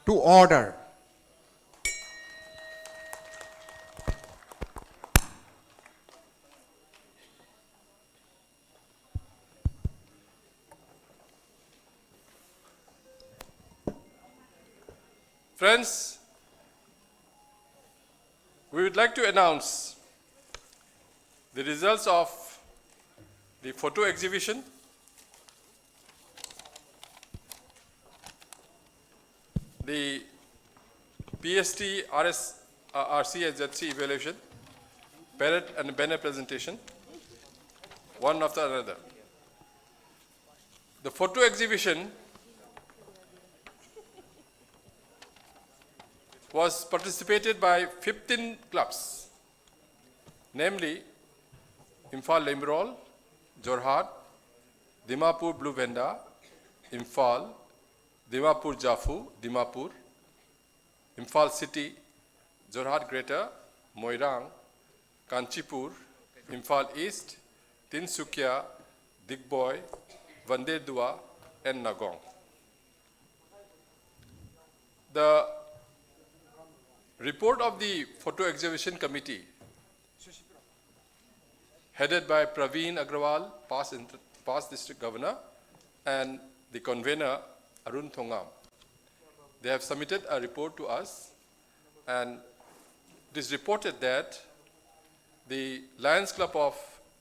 To order. Friends, we would like to announce the results of the photo exhibition. The PST RCHZC evaluation, parrot and banner presentation, one after another. The photo exhibition was participated by 15 clubs, namely Imphal Lemrol, Jorhat, Dimapur Blue Venda, Imphal, Dimapur Jafu, Dimapur, Imphal City, Jorhat Greater, Moirang, Kanchipur, Imphal East, Tinsukia, Digboy, Vandedua, and Nagong. The report of the photo exhibition committee, headed by Praveen Agrawal, past district governor, and the convener Arun Thongam. They have submitted a report to us, and it is reported that the Lions Club of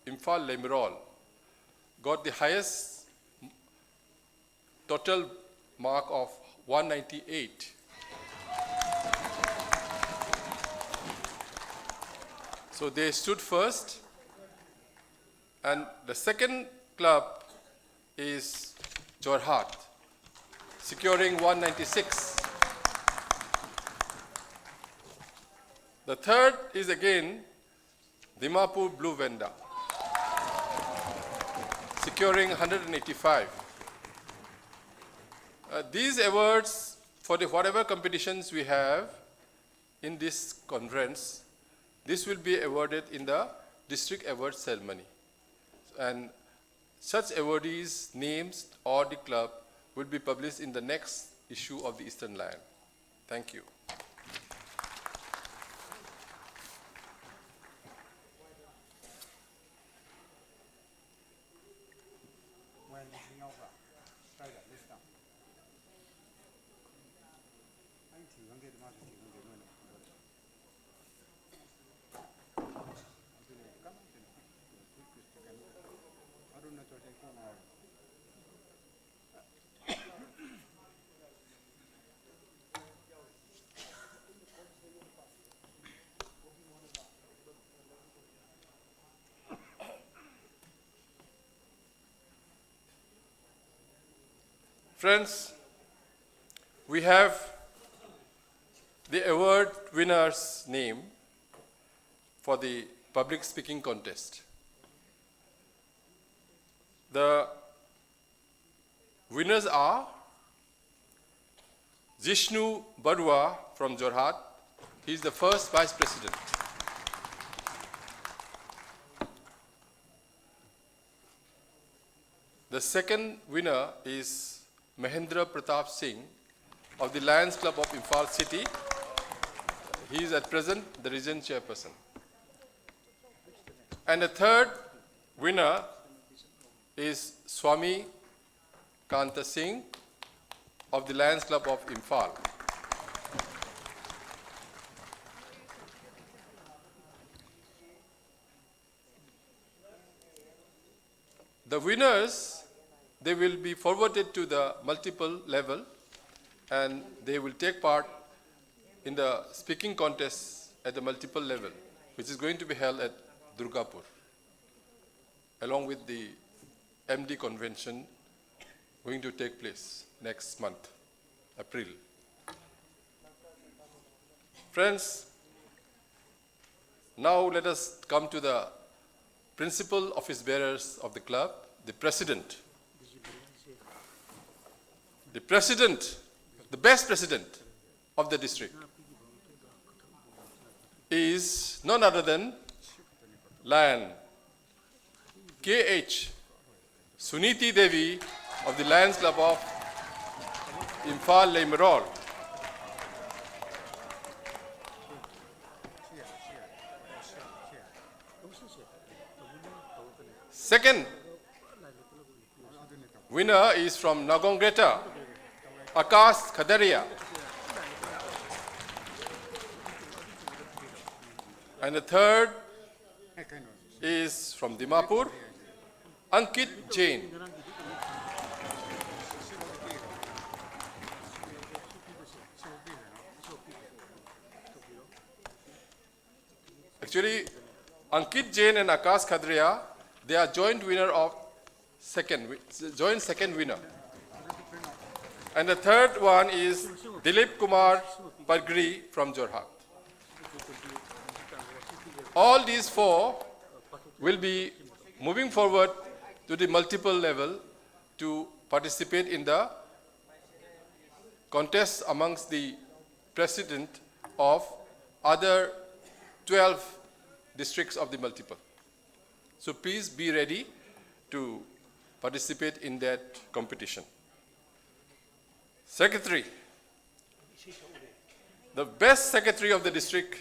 Imphal Lemrol got the highest total mark of 198. So they stood first, and the second club is Jorhat, securing 196. The third is again Dimapur Blue Venda, securing 185. These awards for the whatever competitions we have in this conference, this will be awarded in the district award ceremony. And such awardees' names or the club will be published in the next issue of the Eastern Lion. Thank you. Friends, we have the award winner's name for the public speaking contest. The winners are Jishnu Barua from Jorhat. He is the first vice president. The second winner is Mahendra Pratap Singh of the Lions Club of Imphal City. He is at present the region chairperson. And the third winner is Swami Kanta Singh of the Lions Club of Imphal. The winners, they will be forwarded to the multiple level and they will take part in the speaking contest at the multiple level, which is going to be held at Durgapur, along with the MD convention going to take place next month, April. Friends, now let us come to the principal office bearers of the club, the president. The president, the best president of the district is none other than Lion K.H. Suniti Devi of the Lions Club of Imphal Leimarol. Second winner is from Nagong Greta, Akash Khadaria. And the third is from Dimapur, Ankit Jain. Actually, Ankit Jain and Akash Khadria, they are joint winner of joint second winner. And the third one is Dilip Kumar Pargri from Jorhat. All these four will be moving forward to the multiple level to participate in the contest amongst the president of other 12 districts of the multiple. So please be ready to participate in that competition. Secretary. The best secretary of the district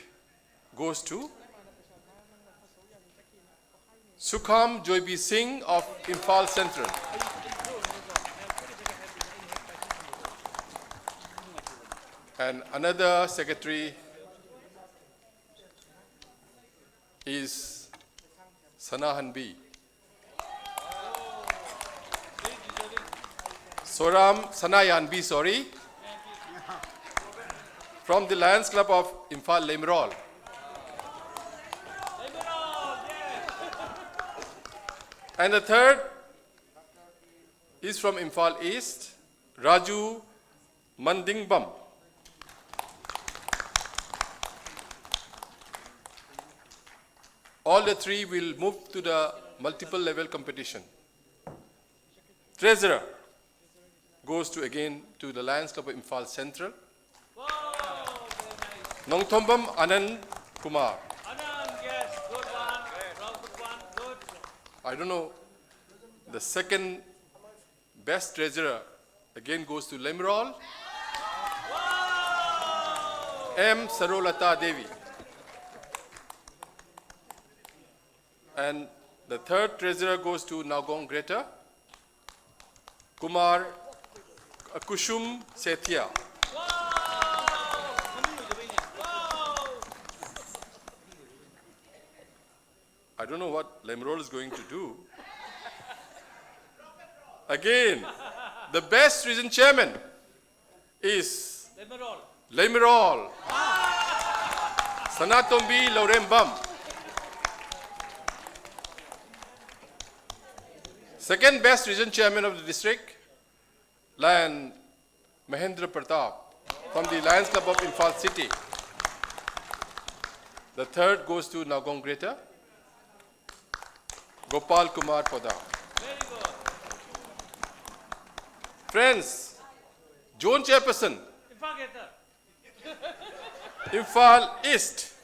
goes to Sukham Joybi Singh of Imphal Central. And another secretary is Sanahan B. Sanayan B, sorry, from the Lions Club of Imphal Leimarol. And the third is from Imphal East, Raju Mandingbam. All the three will move to the multiple level competition. Treasurer goes to again to the Lions Club of Imphal Central. Nongthombam Anand Kumar. Anand, yes, good one. Good one, good. I don't know. The second best treasurer again goes to Leimarol. M. Sarolata Devi. And the third treasurer goes to Nagong Greta, Kumar Kushum Sethia. I don't know what Leimarol is going to do. Again, the best region chairman is Leimarol, Sanatombi Laurembam. Second best region chairman of the district, Lion Mahendra Pratap from the Lions Club of Imphal City. The third goes to Nagong Greta, Gopal Kumar Poda. Very good. Friends, Zone Chairperson, Infagator. Imphal East,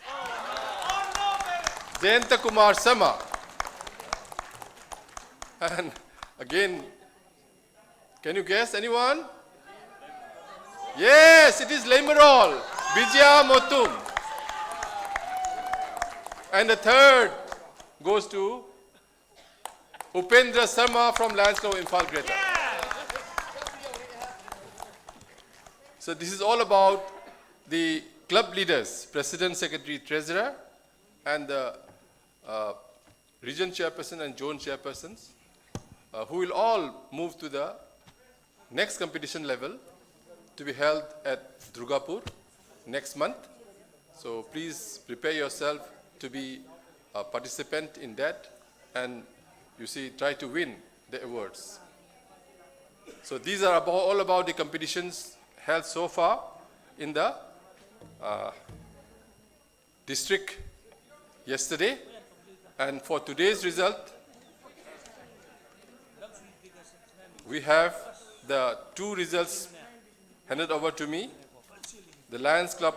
Jayanta Kumar Sama. And again, can you guess anyone? Yes, it is Leimarol, Vijaya Motum. And the third goes to Upendra Sharma from Lions Club Imphal Greater. So this is all about the club leaders, president, secretary, treasurer, and the region chairperson and zone chairpersons. who will all move to the next competition level to be held at Durgapur next month. So please prepare yourself to be a participant in that, and you see, try to win the awards. So these are all about the competitions held so far in the district yesterday. And for today's result, we have the two results handed over to me. The Lions Club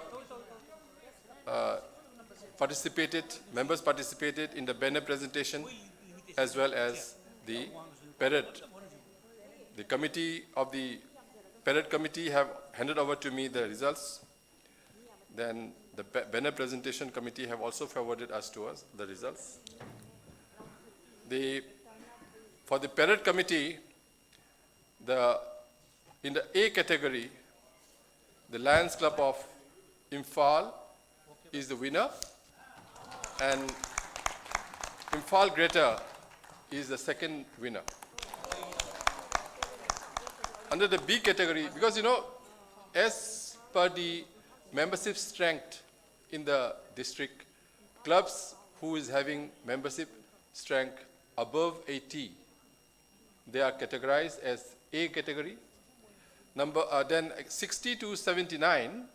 members participated in the banner presentation as well as the parade. The committee of the parade committee have handed over to me the results. Then the banner presentation committee have also forwarded us the results. For the parade committee, in the A category, the Lions Club of Imphal is the winner, and Imphal Greater is the second winner. Under the B category, because as per the membership strength in the district, clubs who is having membership strength above 80, they are categorized as A category. Then 60 to 79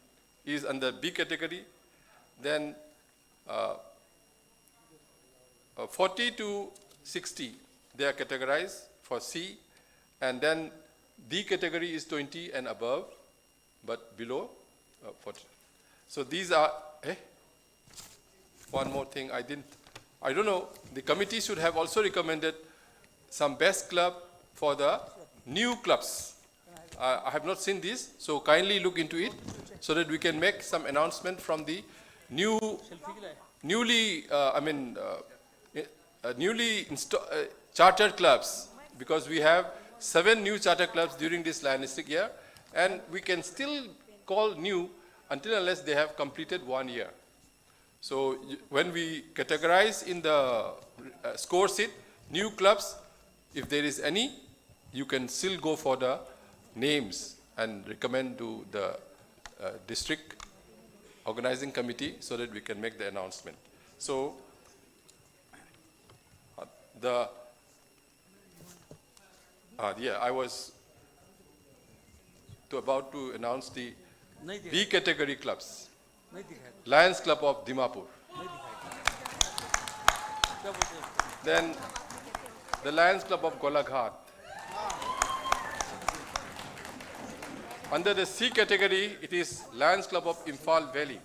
is under B category. Then 40 to 60, they are categorized for C. And then D category is 20 and above, but below 40. So these are, one more thing I don't know, the committee should have also recommended some best club for the new clubs. I have not seen this, so kindly look into it so that we can make some announcement from the newly chartered clubs, because we have 7 new charter clubs during this Lionistic year, and we can still call new until unless they have completed 1 year. So when we categorize in the score sheet, new clubs, if there is any, you can still go for the names and recommend to the district organizing committee so that we can make the announcement. So I was about to announce the B category clubs. Lions Club of Dimapur. Then the Lions Club of Golaghat. Under the C category, it is Lions Club of Imphal Valley.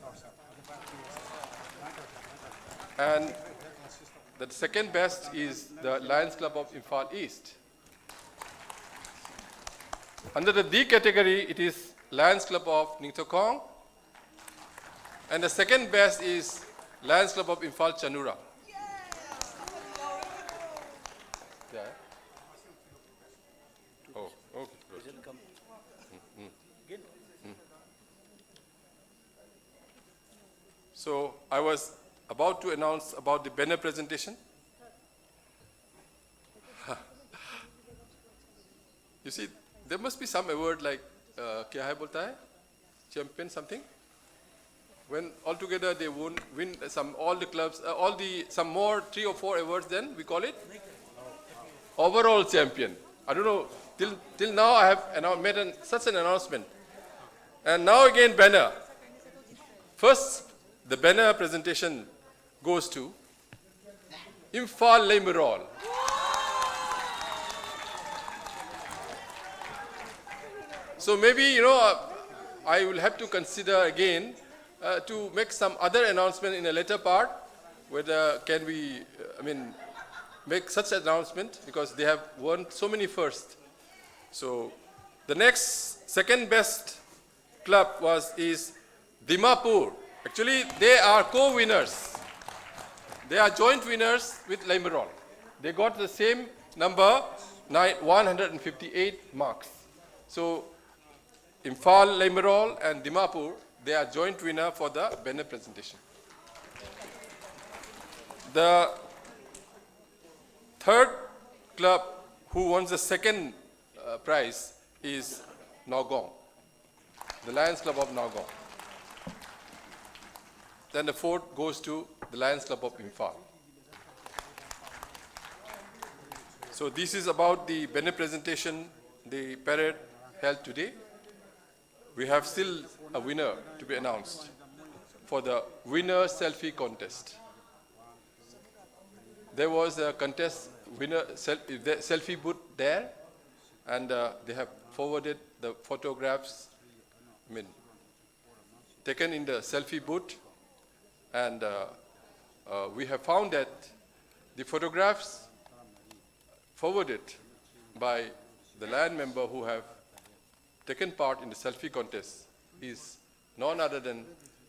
And the second best is the Lions Club of Imphal East. Under the D category, it is Lions Club of Ningthokong. And the second best is Lions Club of Imphal Chanura. Yeah. Oh, okay. So I was about to announce about the banner presentation. You see, there must be some award like kya hai bolta hai? Champion something. When altogether they win all the clubs, some more 3 or 4 awards, then we call it overall champion. I don't know, till now I have made such an announcement. And now again banner. First, the banner presentation goes to Imphal Leimerol. So maybe, I will have to consider again to make some other announcement in a later part, whether can we, make such announcement, because they have won so many first. So the next second best club is Dimapur. Actually, they are co-winners. They are joint winners with Leimerol. They got the same number, 158 marks. So Imphal, Leimerol and Dimapur, they are joint winner for the banner presentation. The third club who wants the second prize is Nogong, the Lions Club of Nogong. Then the fourth goes to the Lions Club of Imphal. So this is about the banner presentation, the parade held today. We have still a winner to be announced for the winner selfie contest. There was a contest, winner selfie booth there, and they have forwarded the photographs, taken in the selfie booth, and we have found that the photographs forwarded by the Lion member who have taken part in the selfie contest is none other than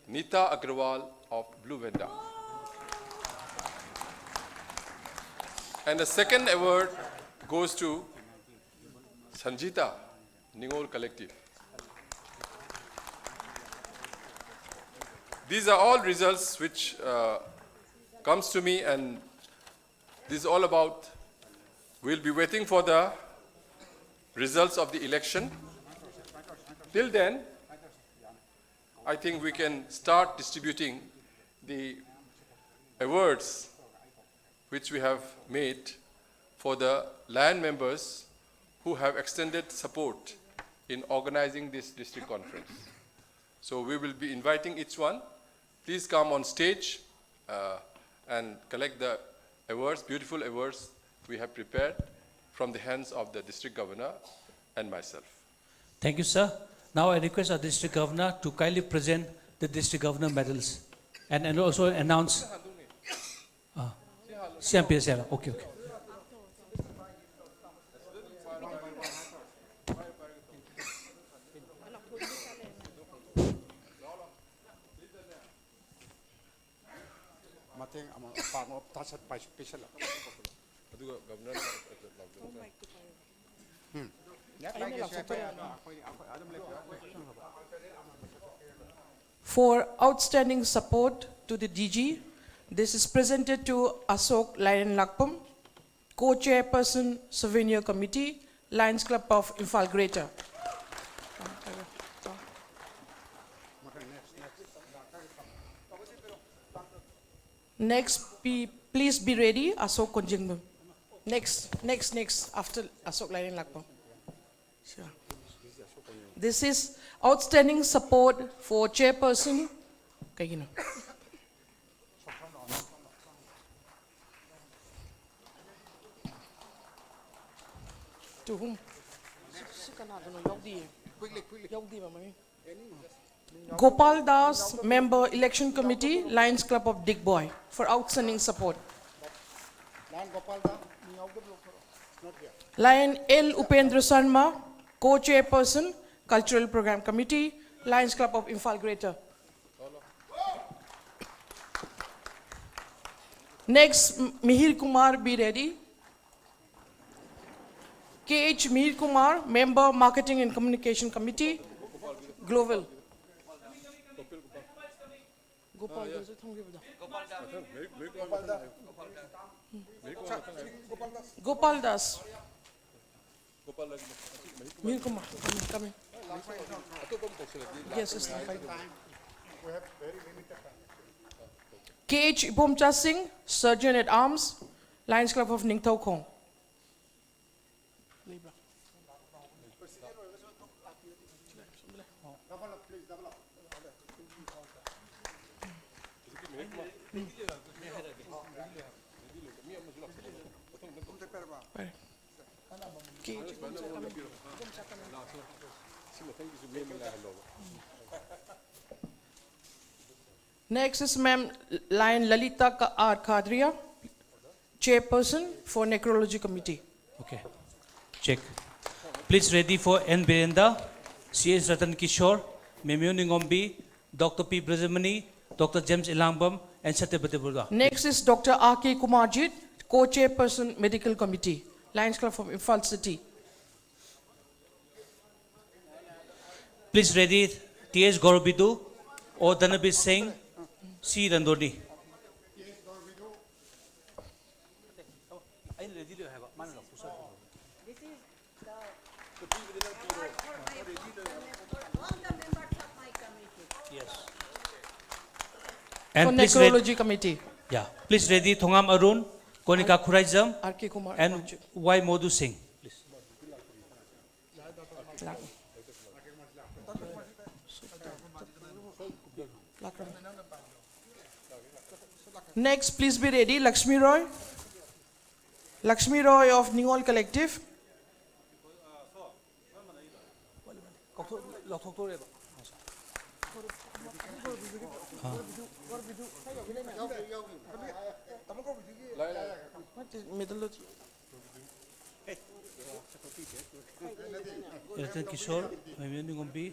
Nita Agrawal of Blue Venda. And the second award goes to Sanjita, Ningol Collective. These are all results which comes to me, and this is all about, we'll be waiting for the results of the election. Till then, I think we can start distributing the awards which we have made for the Lion members who have extended support in organizing this district conference. So we will be inviting each one. Please come on stage and collect the awards, beautiful awards we have prepared from the hands of the district governor and myself. Thank you, sir. Now I request our district governor to kindly present the district governor medals and also announce. CMP, okay, okay. Mateng ama pang tasat pa special. For outstanding support to the DG, this is presented to Ashok Lion Lakpam, Co-Chairperson, Souvenir Committee, Lions Club of Imphal Greater. Next, please be ready, Ashok Konjingbam. Next, after Ashok Lion Lakpam. Sure. This is outstanding support for Chairperson. To whom? Gopal Das, Member Election Committee, Lions Club of Digboy, for outstanding support. Lion L. Upendra Sarma, Co-Chairperson, Cultural Program Committee, Lions Club of Imphal Greater. Next, Mihir Kumar, be ready. KH Mihir Kumar, Member Marketing and Communication Committee, Global. Gopal Das. Mihir Kumar, come in. Yes, it's fine. KH Ibomcha Singh, Surgeon at Arms, Lions Club of Ningthau Khong. Next is Ma'am Lion Lalita R. Kadria, Chairperson for Necrology Committee. Okay, check. Please ready for N. Birenda, C.S. Ratan Kishore, Memyo Ningombi, Dr. P. Brazamani, Dr. James Ilangbam, and Satyapati Burga. Next is Dr. R.K. Kumarjit, Co-Chairperson Medical Committee, Lions Club from Imphal City. Please ready T.S. Gorobidu or Dhanabir Singh, C. Randoni. This is the award for all the members of my committee. Yes. For And please ready, Necrology Committee. yeah, please ready Thongam Arun, Konika Khuraijam, R.K. Kumar. and Y. Modhu Singh. Please. Next, please be ready, Lakshmi Roy. Lakshmi Roy of Ningol Collective. Ratan Kishore, Mayuni Ngombi,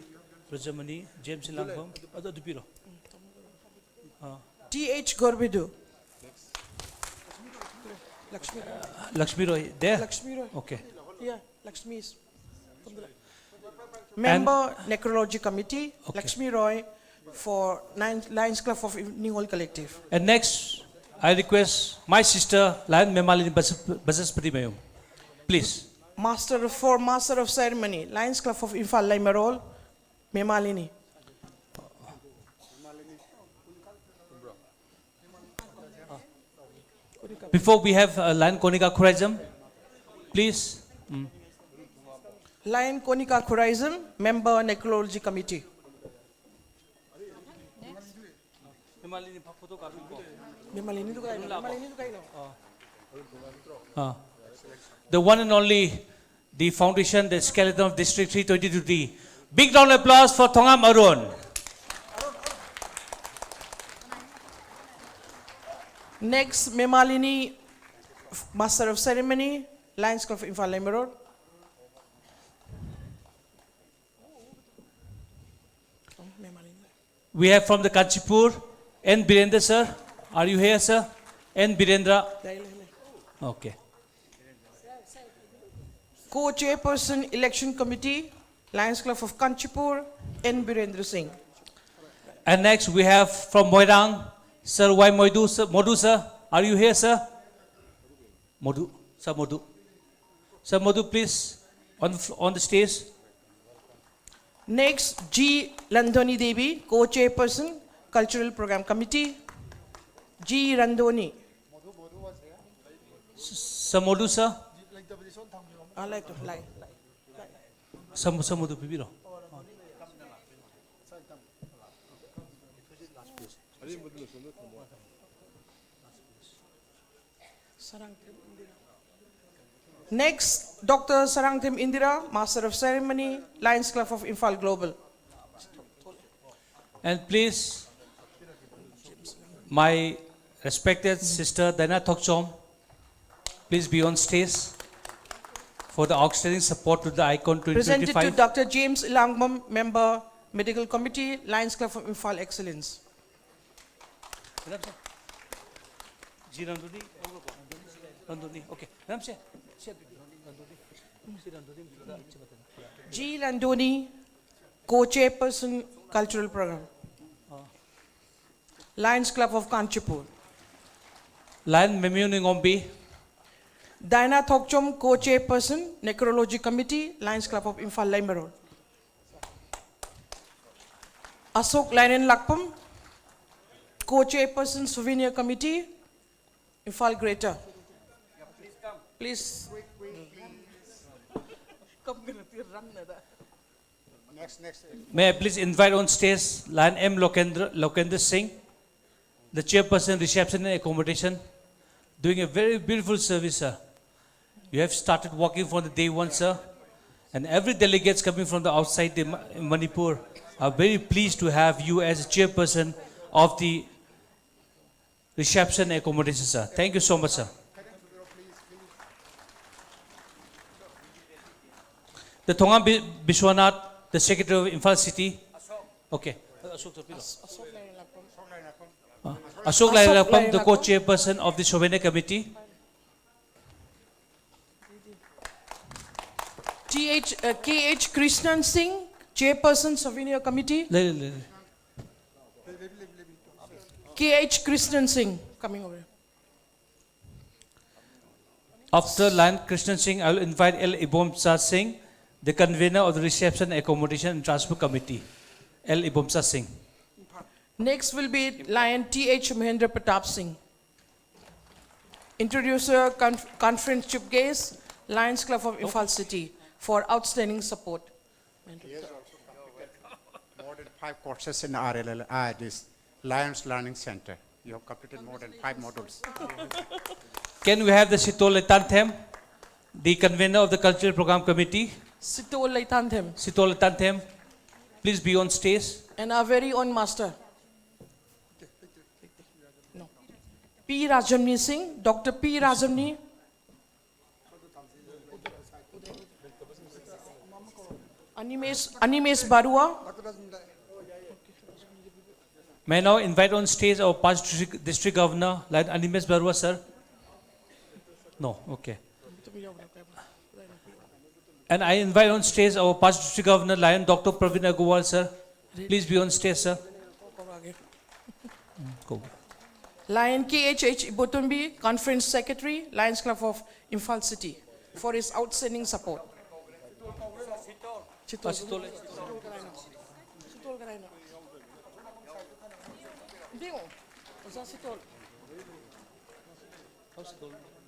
Rajamani, James Langbam, Ado Dupiro. T.H. Gorbidu. Lakshmi Roy. Lakshmi Roy, there? Lakshmi Roy. Okay. Yeah, Lakshmi is. Member, Necrology Committee, Okay. Lakshmi Roy for Lions Club of Ningol Collective. And next, I request my sister, Lion Memalini Basaspati Mayum. Please. Master of Ceremony, Lions Club of Infal Laimarol, Memalini. Before we have Lion Konika Khuraijam, please. Lion Konika Horizon, Member, Necrology Committee. Memalini tu The one and only, the foundation, the skeleton of District 322D. Big round of applause for Thongam Arun. Next, Memalini, Master of Ceremony, Lions Club of Infal Laimarol. We have from the Kanchipur, N. Birendra sir. Are you here, sir? N. Birendra. Okay. Co-chairperson, Election Committee, Lions Club of Kanchipur, N. Birendra Singh. And next we have from Moirang, Sir Y. Moidu, sir. Modhu, sir. Are you here, sir? Modhu. Sir Modhu. Sir Modhu, please, on the stage. Next, G. Landoni Devi, co-chairperson, Cultural Program Committee. G. Randoni. Sir Modhu, sir. I like to lie. Sir Modhu, Pibiro. Next, Dr. Sarangthim Indira, Master of Ceremony, Lions Club of Infal Global. And please, my respected sister Dana Thokchom, please be on stage for the outstanding support to the ICON Presented to 2025. Dr. James Ilangmam, Member, Medical Committee, Lions Club of Infal Excellence. Ji Randoni, Randoni, okay. Ram se, G. Landoni, co-chairperson, Cultural Program. Lions Club of Kanchipur. Lion Memuni Ngombi, Diana Thokchom, co-chairperson, Necrology Committee, Lions Club of Infal Laimarol. Asok Lainen Lakpam, co-chairperson, Souvenir Committee, Infal Greater. Please. Next. may I please invite on stage Lion M. Lokendra Singh, the chairperson, reception and accommodation, doing a very beautiful service, sir. You have started working from the day one, sir. And every delegates coming from the outside the Manipur are very pleased to have you as a chairperson of the reception and accommodation, sir. Thank you so much, sir. The Thongam Bishwanath, the Secretary of Infal City. Okay. Ashok Lailapam, the co-chairperson of the Souvenir Committee. K.H. Krishnan Singh, chairperson, Souvenir Committee. K.H. Krishnan Singh, coming over. After Lion Krishnan Singh, I will invite L. Ibomsa Singh, the convener of the Reception, Accommodation and Transport Committee. L. Ibomsa Singh. Next will be Lion T.H. Mahendra Pratap Singh. Introducer, conference chief guest, Lions Club of Imphal City for outstanding support. More than 5 courses in RLL, this Lions Learning Center. You have completed more than 5 modules. Can we have the Sitol Letanthem, the convener of the Cultural Program Committee? Sitol Laitanthem Sitol Letanthem, please be on stage. and our very own master. No. P. Rajamni Singh, Dr. P. Rajamni. Animesh Barua. May I now invite on stage our past district governor, Lion Animesh Barua, sir? No, okay. And I invite on stage our past district governor, Lion Dr. Praveen Agarwal, sir. Please be on stage, sir. Go. Lion K.H.H. Ibotumbi, Conference Secretary, Lions Club of Imphal City, for his outstanding support. Sitol.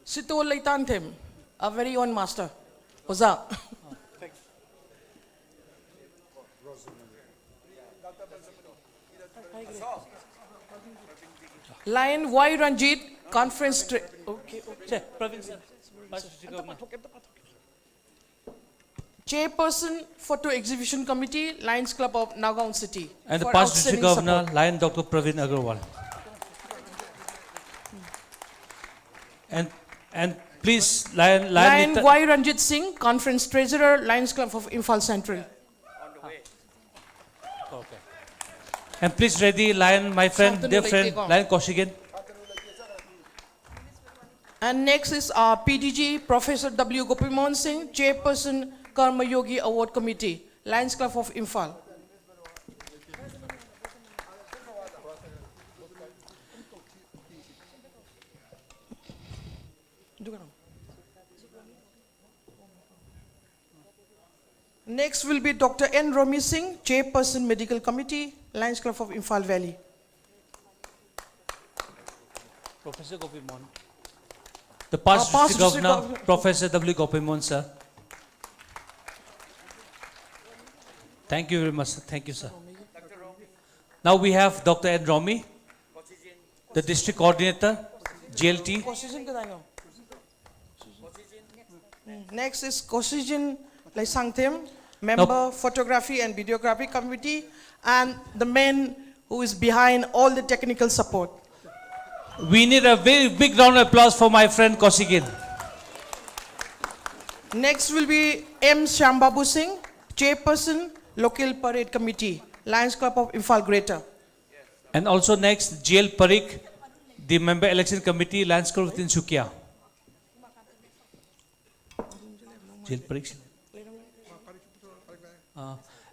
Sitol Laitanthem, our very own master. Oza. Lion Y. Ranjit, Conference. Okay. Sir, Praveen, sir. Past district governor. Chairperson, Photo Exhibition Committee, Lions Club of Nagaon City. And the for past district outstanding governor, support. Lion Dr. Praveen Agarwal. And please, Lion Lion Nita- Y. Ranjit Singh, Conference Treasurer, Lions Club of Imphal Central. Okay. And please ready, Lion, my friend, Shantanu dear Laite friend, Gong. Lion Koshigan. And next is our PDG, Professor W. Gopimohan Singh, Chairperson, Karma Yogi Award Committee, Lions Club of Imphal. Next will be Dr. N. Romi Singh, Chairperson, Medical Committee, Lions Club of Imphal Valley. Professor Gopimohan. The past Past district district governor, governor. Professor W. Gopimohan, sir. Thank you very much, sir. Thank you, sir. Now we have Dr. N. Romi, the district coordinator, GLT. Next is Kosijin Laisangthem, member Photography and Videography Committee, and the man who is behind all the technical support. We need a very big round of applause for my friend Kosigin. Next will be M. Shambabu Singh, Chairperson, Local Parade Committee, Lions Club of Imphal Greater. And also next, GL Parik, the member election committee, Lions Club within Sukia. GL Parik.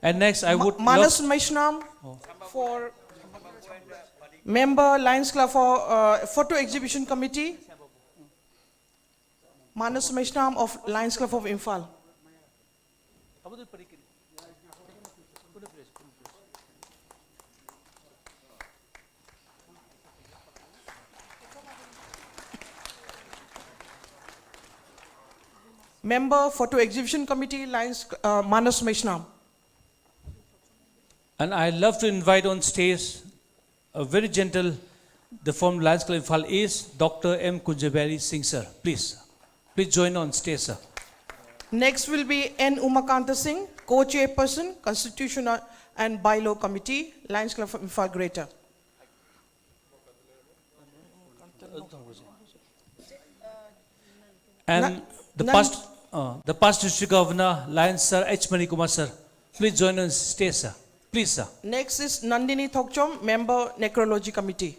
And next, I would Manas love, Maishnam for member Lions Club for Photo Exhibition Committee. Manas Maishnam of Lions Club of Imphal. Member Photo Exhibition Committee, Lions Manas Maishnam. and I love to invite on stage a very gentle, the former Lions Club Imphal is Dr. M. Kunjabari Singh, sir. Please join on stage, sir. Next will be N. Umakanta Singh, Co-Chairperson, Constitutional and Bylaw Committee, Lions Club of Imphal Greater. And the past district governor, Lions Sir H. Manikumar, sir. Please join on stage, sir. Please, sir. Next is Nandini Thokchom, Member Necrology Committee.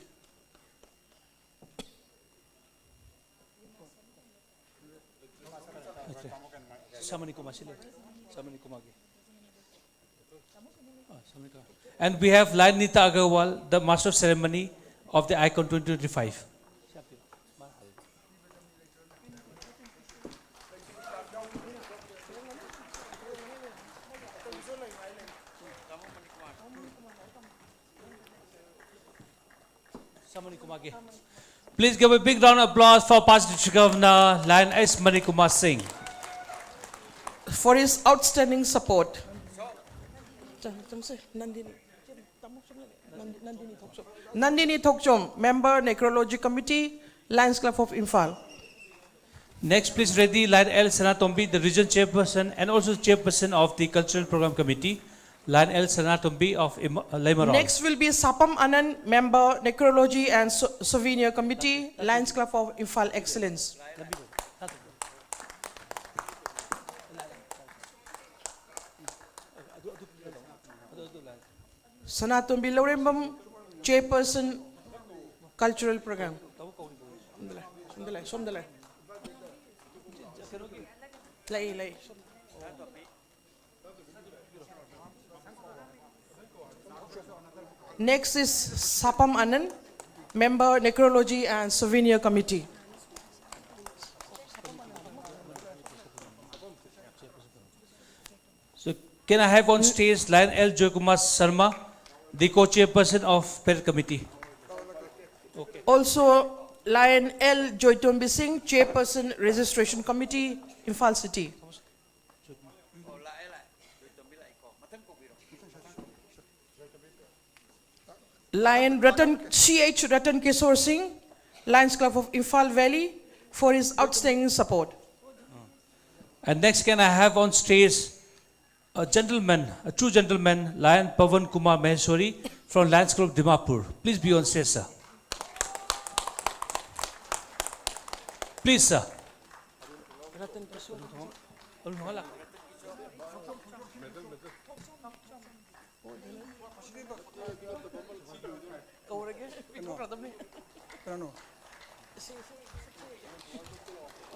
And we have Lion Nita Agarwal, the Master of Ceremony of the ICON 2025. Please give a big round of applause for past District Governor Lion S. Manikumar Singh. For his outstanding support. Nandini Thokchom, Member Necrology Committee, Lions Club of Imphal. Next, please ready Lion L. Sanatombi, the region chairperson and also chairperson of the Cultural Program Committee, Lion L. Sanatombi of Limaron. Next will be Sapam Anand, Member Necrology and Souvenir Committee, Lions Club of Imphal Excellence. Sanatombi Lorembam, Chairperson, Cultural Program. Lay. Next is Sapam Anand, Member Necrology and Souvenir Committee. So, can I have on stage Lion L. Joykumar Sharma, the co-chairperson of Parade Committee? Also, Lion L. Joytombi Singh, Chairperson, Registration Committee, Imphal City. Lion C.H. Ratan Kishore Singh, Lions Club of Imphal Valley, for his outstanding support. And next, can I have on stage a gentleman, a true gentleman, Lion Pavan Kumar Maheshwari from Lions Club Dimapur. Please be on stage, sir. Please, sir.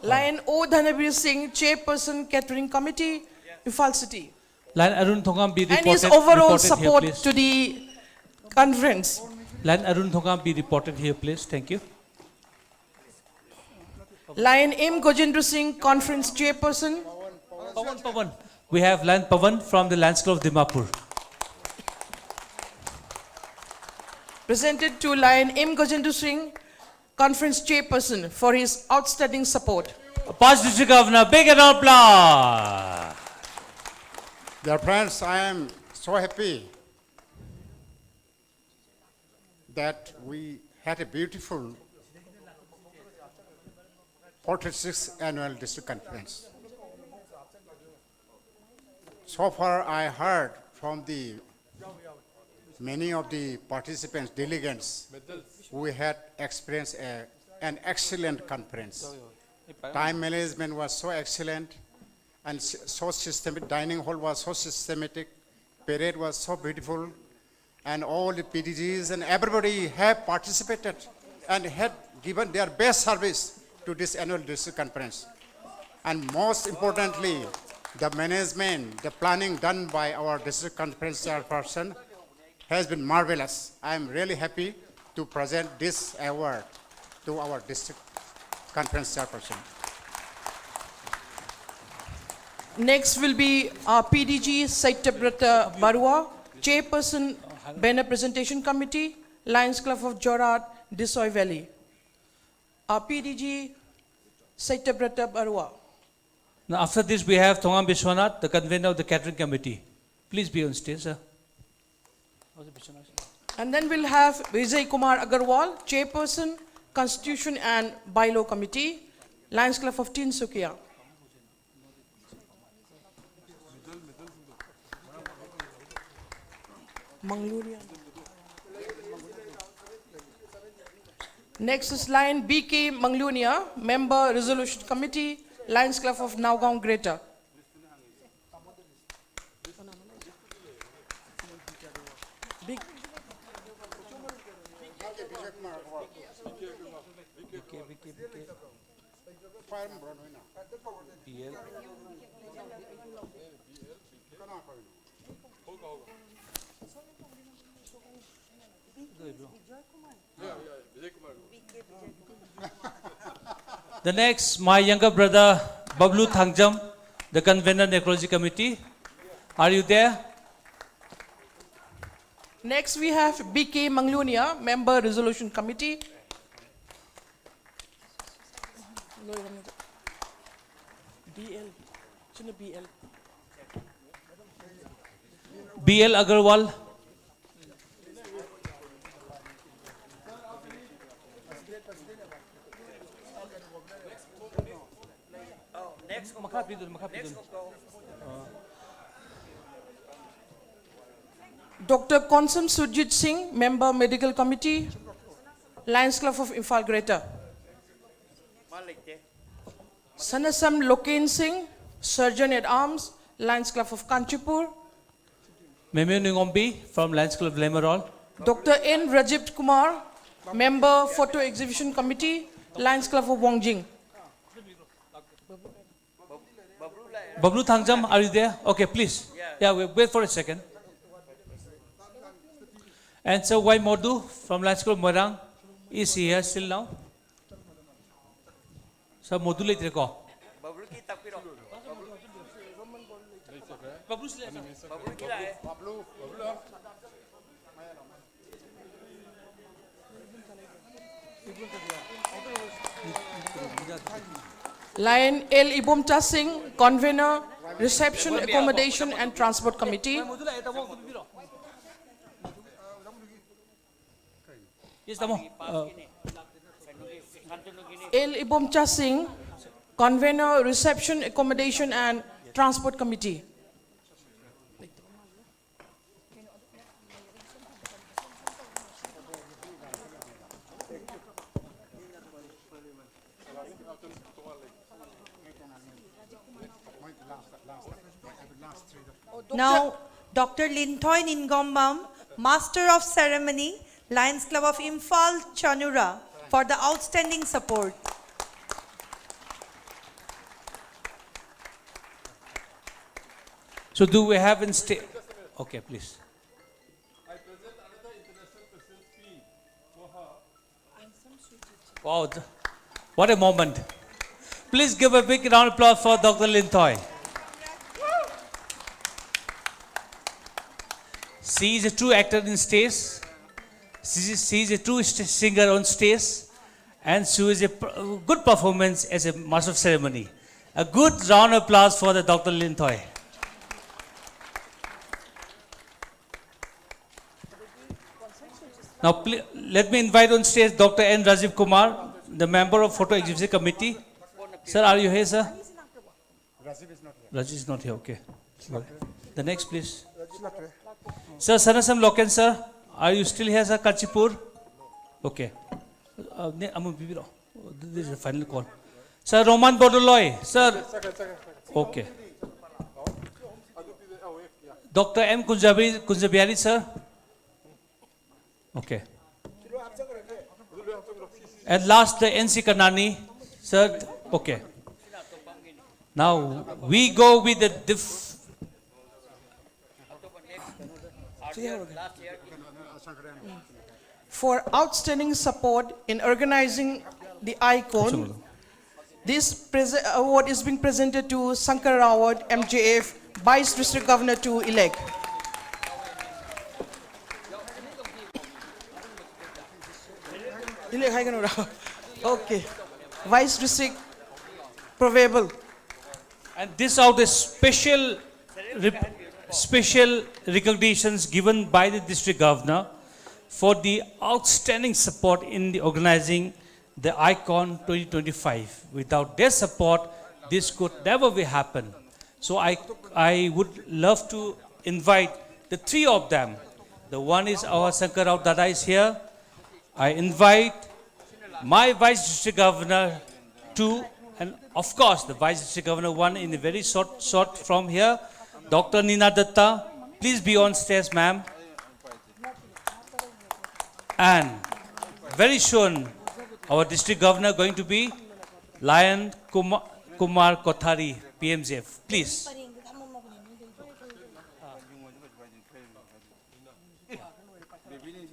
Lion O. Dhanabir Singh, Chairperson, Catering Committee, Imphal City. Lion Arun Thongam be And reported, his overall reported here, support please. to the conference. Lion Arun Thongam be reported here, please. Thank you. Lion M. Gojendra Singh, Conference Chairperson. Pavan. We have Lion Pavan from the Lions Club of Dimapur. Presented to Lion M. Gojendra Singh, Conference Chairperson, for his outstanding support. Past District Governor, big round of applause. Dear friends, I am so happy that we had a beautiful 46th Annual District Conference. So far, I heard from the many of the participants, delegates, we had experienced an excellent conference. Time management was so excellent and so systematic. Dining hall was so systematic. Parade was so beautiful. And all the PDGs and everybody have participated and had given their best service to this annual district conference. And most importantly, the management, the planning done by our district conference chairperson has been marvelous. I am really happy to present this award to our district conference chairperson. Next will be our PDG Saityabrata Barua, Chairperson, Banner Presentation Committee, Lions Club of Jorat, Disoy Valley. Our PDG Saityabrata Barua. Now, after this, we have Thongam Bishwanath, the convener of the Catering Committee. Please be on stage, sir. And then we'll have Vijay Kumar Agarwal, Chairperson, Constitution and Bylaw Committee, Lions Club of Tinsukia. Manglunia. Next is Lion BK Manglunia, Member Resolution Committee, Lions Club of Nowgaon Greater. Big. The next, my younger brother, Bablu Thangjam, the convener Necrology Committee. Are you there? Next, we have BK Manglunia, Member Resolution Committee. BL. BL. BL Agarwal. Dr. Konsam Surjit Singh, Member Medical Committee, Lions Club of Imphal Greater. Sanasam Loken Singh, Surgeon at Arms, Lions Club of Kanchipur. Memu Ningombi from Lions Club Lemerol. Dr. N. Rajib Kumar, Member Photo Exhibition Committee, Lions Club of Wongjing. Bablu Thangjam, are you there? Okay, please. Yeah, wait for a second. And so Y Modu from Lions Club Morang is here still now. So Modu later go. Bablu sila. Lion L. Ibomcha Singh, Convener, Reception, Accommodation and Transport Committee. Yes, tamo. L. Ibomcha Singh, Convener, Reception, Accommodation and Transport Committee. Now, Dr. Lintoy Ningombam, Master of Ceremony, Lions Club of Imphal, Chanura, for the outstanding support. So do we have in state? Okay, please. I present another international president's fee for her. Wow, what a moment. Please give a big round of applause for Dr. Lintoy. She is a true actor in stage. She is a true singer on stage. And she is a good performance as a master of ceremony. A good round of applause for the Dr. Lintoy. Now, let me invite on stage Dr. N. Rajiv Kumar, the member of Photo Exhibition Committee. Sir, are you here, sir? Rajiv is not here. Rajiv is not here, okay. The next, please. Sir, Sanasam Loken, sir, are you still here, sir, Kachipur? Okay. This is the final call. Sir, Roman Bodoloy, sir. Okay. Dr. M. Kunjabiari, sir. Okay. And last, the NC Kanani, sir. Okay. Now, we go with the For outstanding support in organizing the icon, this award is being presented to Sankar Rawat, MJF, Vice District Governor to elect. Okay. Vice District Probable. And this out is special recognitions given by the district governor for the outstanding support in the organizing the Icon 2025. Without their support, this could never be happen. So I would love to invite the three of them. The one is our Sankar Rao Dada is here. I invite my Vice District Governor two, and of course the Vice District Governor one in a very short from here, Dr. Nina Datta. Please be on stage, ma'am. And very soon, our District Governor going to be Lion Kumar Kothari, PMJF. Please.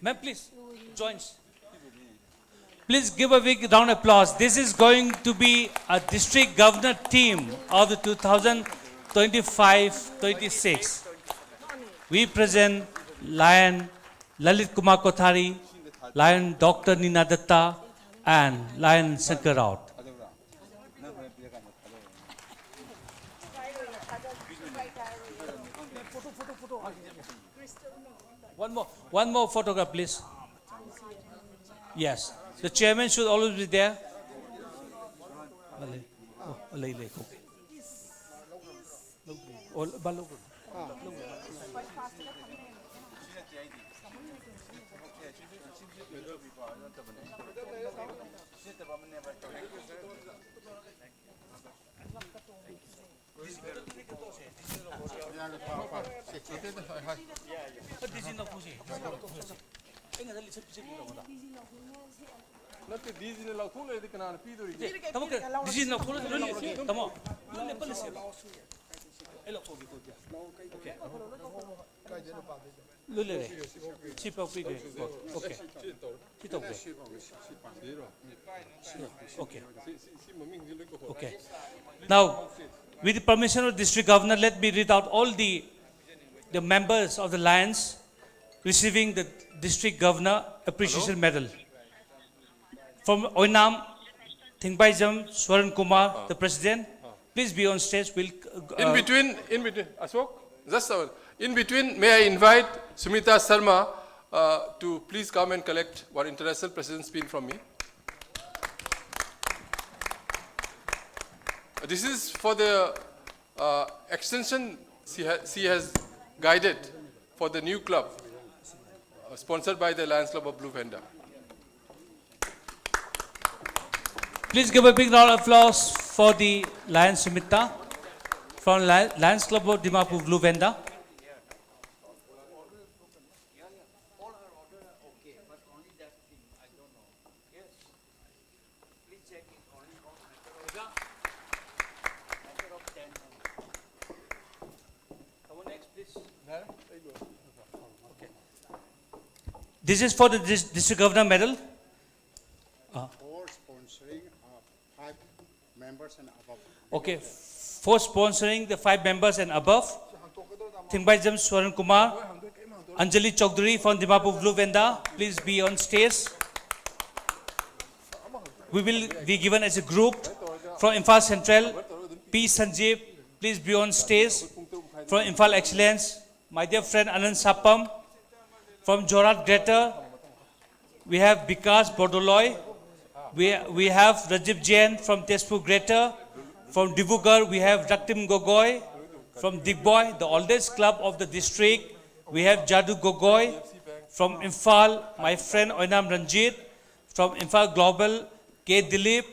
Ma'am, please join. Please give a big round of applause. This is going to be a district governor team of the 2025-26. We present Lion Lalit Kumar Kothari, Lion Dr. Nina Datta, and Lion Shankar Raut. One more photograph, please. Yes, the chairman should always be there. Okay. Okay. Now, with the permission of the district governor, let me read out all the members of the Lions receiving the district governor appreciation medal. From Oinam, Thingbaijam Swaran Kumar, the president. Please be on stage. We'll, In between, Ashok, just a minute. In between, may I invite Sumita Sharma to please come and collect one international president's pin from me. This is for the extension she has guided for the new club, sponsored by the Lions Club of Blue Venda. Please give a big round of applause for the Lions Sumita from Lions Club of Dimapur Blue Venda. This is for the district governor medal. For sponsoring 5 members and above. Okay, for sponsoring the 5 members and above. Thingbaijam Swaran Kumar, Anjali Chaudhary from Dimapur Blue Venda, please be on stage. We will be given as a group from Imphal Central. P. Sanjeev, please be on stage. From Imphal Excellence, my dear friend Anand Sapam. From Jorat Greater, we have Vikas Bordoloy. We have Rajiv Jain from Tezpur Greater. From Dibugar, we have Raktim Gogoi. From Digboy, the oldest club of the district, we have Jadu Gogoi. From Imphal, my friend Oinam Ranjit. From Imphal Global, K. Dilip.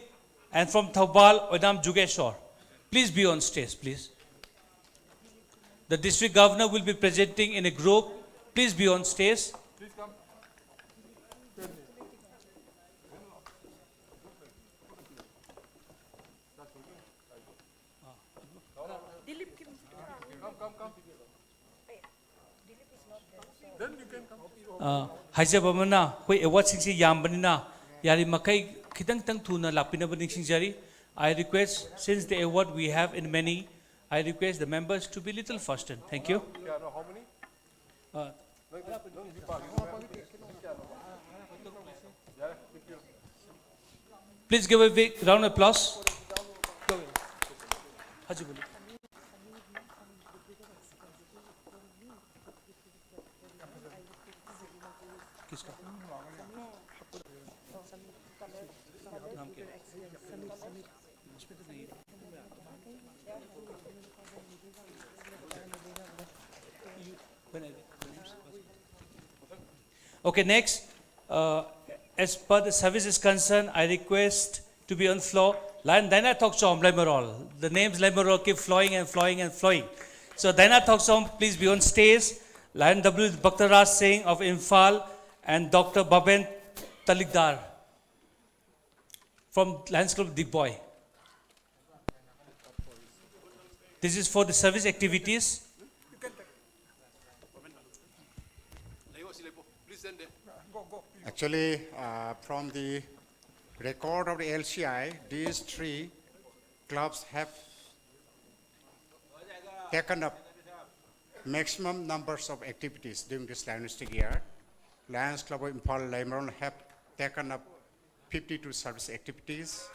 And from Thaubal, Oinam Jugeshwar. Please be on stage, please. The district governor will be presenting in a group. Please be on stage. Please come. Come. Then you can come. Haijabamana, hoi award singsi yambanina, yari makai kitang tang thuna lapina baning singjari. I request, since the award we have in many, I request the members to be little faster. Thank you. Yeah, no, how many? Please give a big round of applause. Haji boli. किसका? नाम क्या? Okay, next, as per the service is concerned, I request to be on floor. Lion Dina Toksom Lemerol. The names Lemerol keep flowing and flowing and flowing. So Dina Toksom, please be on stage. Lion W. Bhaktaraj Singh of Imphal and Dr. Baben Talikdar from Lions Club Digboy. This is for the service activities. Actually, from the record of the LCI, these 3 clubs have taken up maximum numbers of activities during this dynastic year. Lions Club of Impal Limeron have taken up 52 service activities,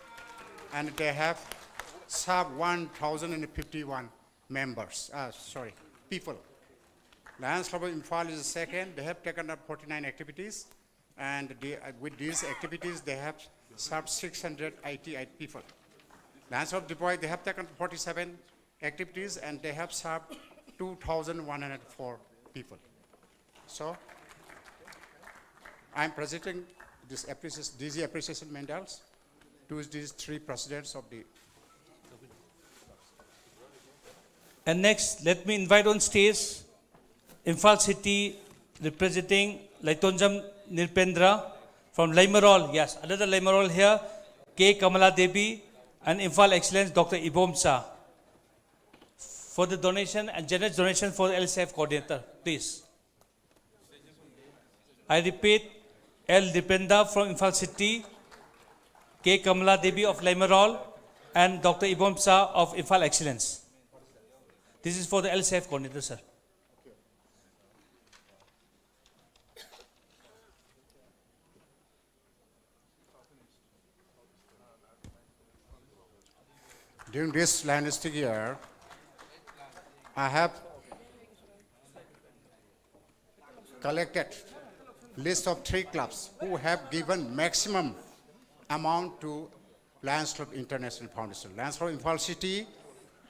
and they have served 1,051 members, people. Lions Club of Impal is the second. They have taken up 49 activities, and with these activities, they have served 688 people. Lions Club of Dubai, they have taken 47 activities, and they have served 2,104 people. So, I am presenting this DG appreciation medals to these three presidents of the. And next, let me invite on stage Imphal City representing Laitonjam Nirpendra from Limerol. Yes, another Limerol here. K. Kamala Devi and Imphal Excellence Dr. Ibom Shah for the donation and generous donation for the LCF coordinator. Please. I repeat, L. Dipenda from Imphal City, K. Kamala Devi of Limerol, and Dr. Ibom Shah of Imphal Excellence. This is for the LCF coordinator, sir. During this linguistic year, I have collected list of 3 clubs who have given maximum amount to Lions Club International Foundation. Lions Club Imphal City,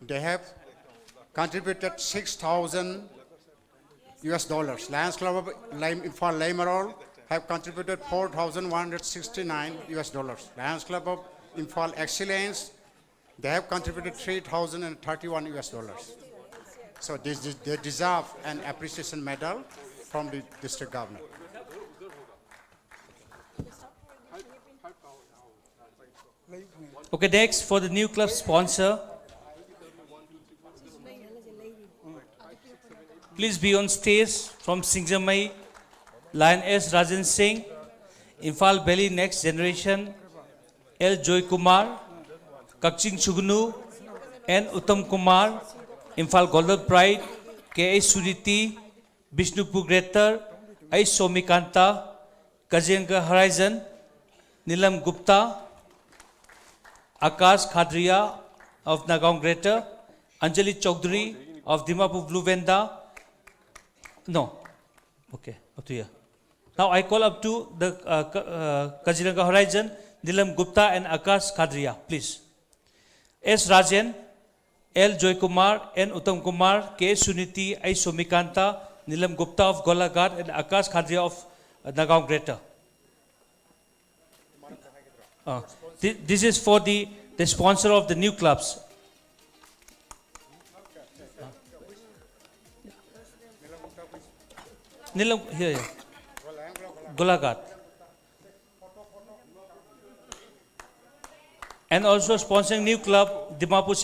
they have contributed $6,000. Lions Club of Imphal Limerol have contributed $4,169. Lions Club of Imphal Excellence, they have contributed $3,031. So they deserve an appreciation medal from the district governor. Okay, next for the new club sponsor. Please be on stage from Singjamai, Lion S. Rajan Singh, Imphal Valley Next Generation, L. Joy Kumar, Kakching Chugnu, N. Uttam Kumar, Imphal Golden Pride, K. A. Suriti, Bishnupur Greater, I. Somikanta, Kajenga Horizon, Nilam Gupta, Akash Khadria of Nagaon Greater, Anjali Chaudhary of Dimapur Blue Venda. No. Okay, up to here. Now I call up to the Kaziranga Horizon, Nilam Gupta and Akash Khadria, please. S. Rajan, L. Joy Kumar, N. Uttam Kumar, K. Suniti, I. Somikanta, Nilam Gupta of Golaghat and Akash Khadria of Nagaon Greater. This is for the sponsor of the new clubs. Nilam, here. Golaghat. And also sponsoring new club, Dimapur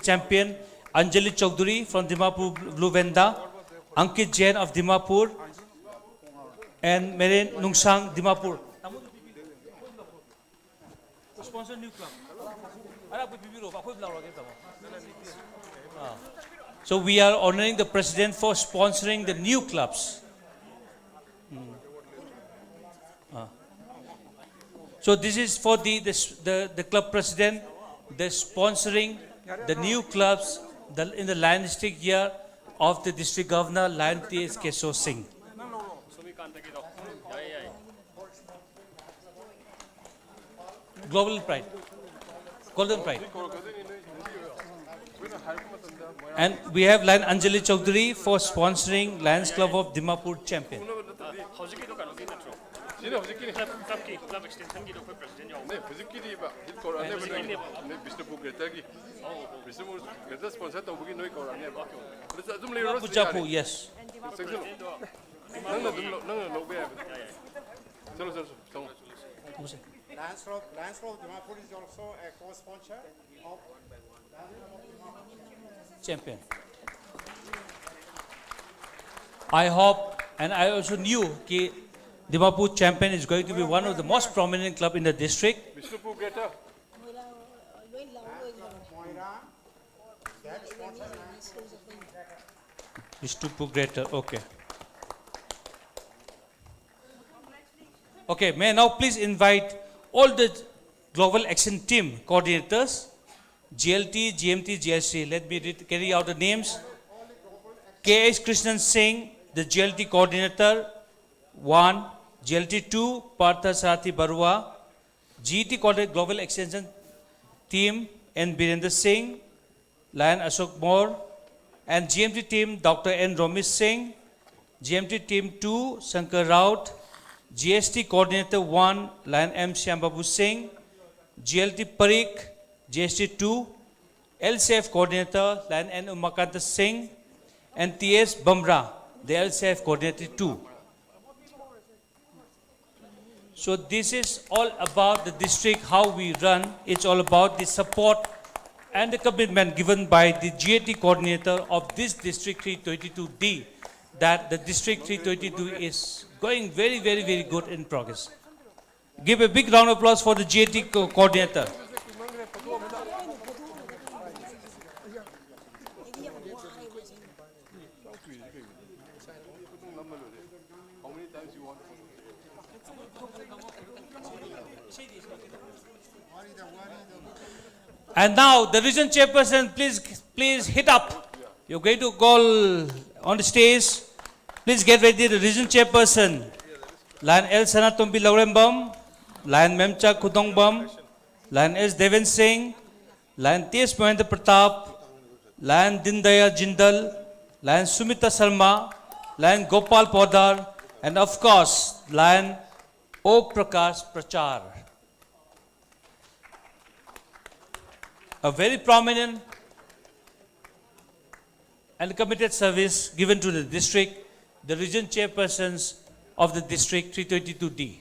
champion Anjali Chaudhary from Dimapur Blue Venda, Ankit Jain of Dimapur, and Meren Nungsang Dimapur. Sponsor new club. So we are honoring the president for sponsoring the new clubs. So this is for the club president, the sponsoring the new clubs in the Lionstic year of the district governor, Lion T.S. Keshav Singh. Global Pride, Golden Pride. And we have Lion Anjali Chaudhary for sponsoring Lions Club of Dimapur champion. club extension की तो कोई president जाओ 네, 부지끼리 봐. 이 거라네 보는 네, 비스트 부게타기. 비스트 부게타 스폰서 또 보기 너희 거라네 봐. 그래서 좀 레로 Pujapu, yes. 너는 로베야. 저로 정. Lions Club Dimapur is also a co-sponsor of Champion. I hope and I also knew that Dimapur champion is going to be one of the most prominent club in the district. 비스트 부게타. Vishnu Greater, okay. Okay, may I now please invite all the Global Action Team coordinators, GLT, GMT, GSC. Let me carry out the names. K.H. Krishnan Singh, the GLT coordinator, 1. GLT 2, Partha Sarathi Barua. GT coordinator Global Extension Team, N. Birendra Singh, Lion Ashok Moore, and GMT team, Dr. N. Romesh Singh, GMT team 2, Shankar Raut, GST coordinator 1, Lion M. Shyambabu Singh, GLT Parikh, GST 2, LCF coordinator, Lion N. Umakanta Singh, and TS Bamra, the LCF coordinator 2. So this is all about the district, how we run. It's all about the support and the commitment given by the GAT coordinator of this district 322D, that the district 322 is going very, very, very good in progress. Give a big round of applause for the GAT coordinator. And now the region chairperson, please hit up. You're going to call on the stage. Please get ready. The region chairperson, Lion L. Sanatumbi Laurembam, Lion Memcha Kudongbam, Lion S. Deven Singh, Lion T.S. Mahendra Pratap, Lion Dindaya Jindal, Lion Sumita Sharma, Lion Gopal Podar, and of course, Lion O. Prakash Prachar. A very prominent and committed service given to the district, the region chairpersons of the district 322D.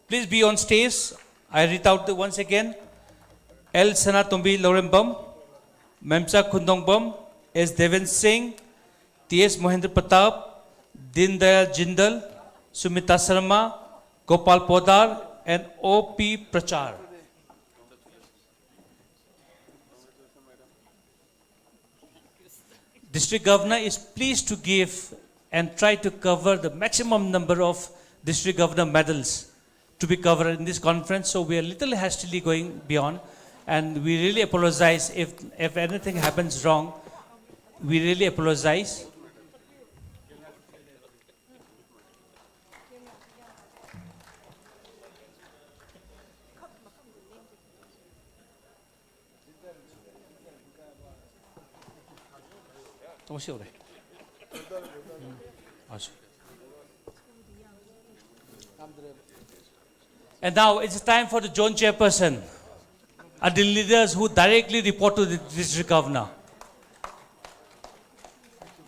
Please be on stage. I read out once again. L. Sanatumbi Laurembam, Memcha Kundongbam, S. Deven Singh, T.S. Mahendra Pratap, Dindayal Jindal, Sumita Sharma, Gopal Podar, and O.P. Prachar. District Governor is pleased to give and try to cover the maximum number of District Governor medals to be covered in this conference. So we are a little hastily going beyond, and we really apologize if anything happens wrong. We really apologize. And now it's time for the zone chairperson, are the leaders who directly report to the district governor.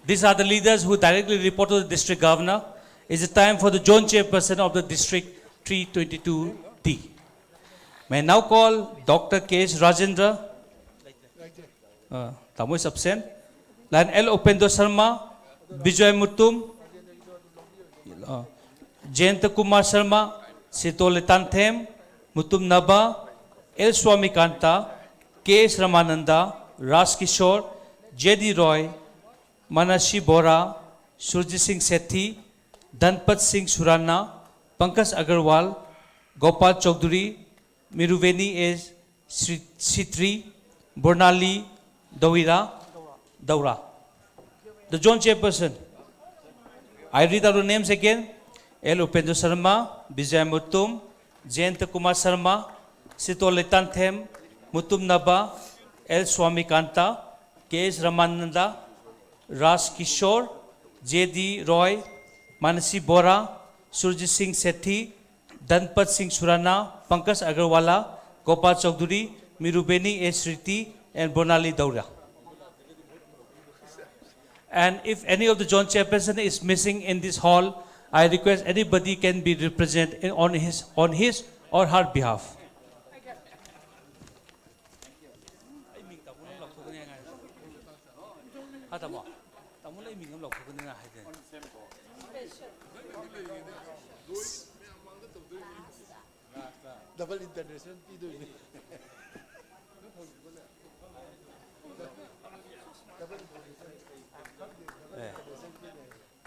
These are the leaders who directly report to the district governor. It's time for the zone chairperson of the district 322D. May I now call Dr. K.H. Rajendra. Tamu is absent. Lion L. Upendra Sharma, Bijoy Mutum, Jayanta Kumar Sharma, Sitole Tanthem, Mutum Naba, L. Swami Kanta, K.S. Ramananda, Ras Kishore, J.D. Roy, Manashi Bora, Surjit Singh Sethi, Dhanpat Singh Surana, Pankaj Agarwal, Gopal Chaudhary, Miruveni S. Sitri, Bornali Daura. The zone chairperson. I read out the names again. L. Upendra Sharma, Vijay Mutum, Jayanta Kumar Sharma, Sitole Tanthem, Mutum Naba, L. Swami Kanta, K.S. Ramananda, Ras Kishore, J.D. Roy, Manasi Bora, Surjit Singh Sethi, Dhanpat Singh Surana, Pankaj Agarwala, Gopal Chaudhary, Mirubeni S. Riti, and Bonali Daura. And if any of the zone chairperson is missing in this hall, I request anybody can be represented on his or her behalf.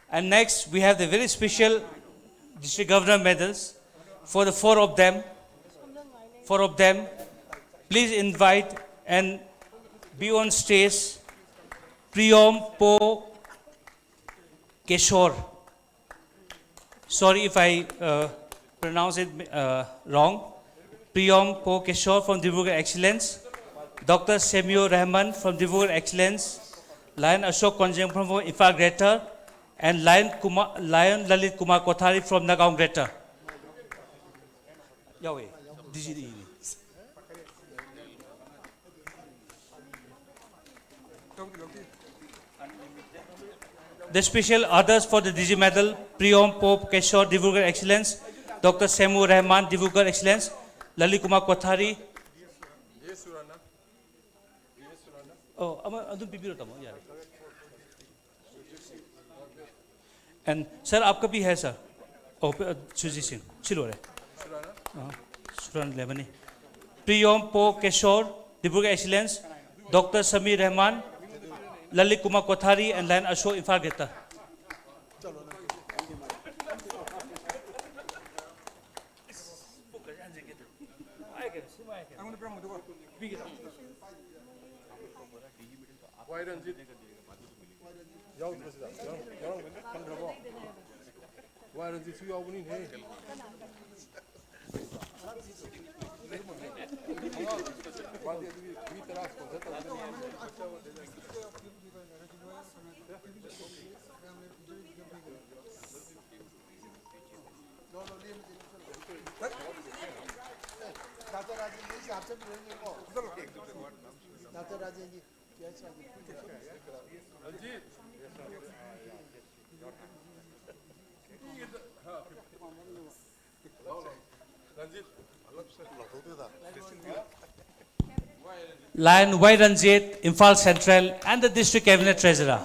And next, we have the very special District Governor medals. for the four of them, please invite and be on stage Priyom Po Keshor. Sorry if I pronounce it wrong. Priyom Po Keshor from Dibrugarh Excellence, Dr. Semio Rahman from Dibrugarh Excellence, Lion Ashok Konjeng from Imphal Greater, and Lion Lalit Kumar Kothari from Nagaon Greater. Yahweh, DGD. The special others for the DG medal, Priyom Pope Keshor, Dibrugarh Excellence, Dr. Semu Rahman, Dibrugarh Excellence, Lalit Kumar Kothari. Oh, and sir, आपका भी है sir. Oh, Suji Singh, चिलो रे. Suran Lemani. Priyom Po Keshor, Dibrugarh Excellence, Dr. Samir Rahman, Lalit Kumar Kothari, and Lion Ashok Imphal Greater. Why Ranjit? Why Ranjit? You are winning. Lion Y. Ranjit, Imphal Central, and the District Cabinet Treasurer.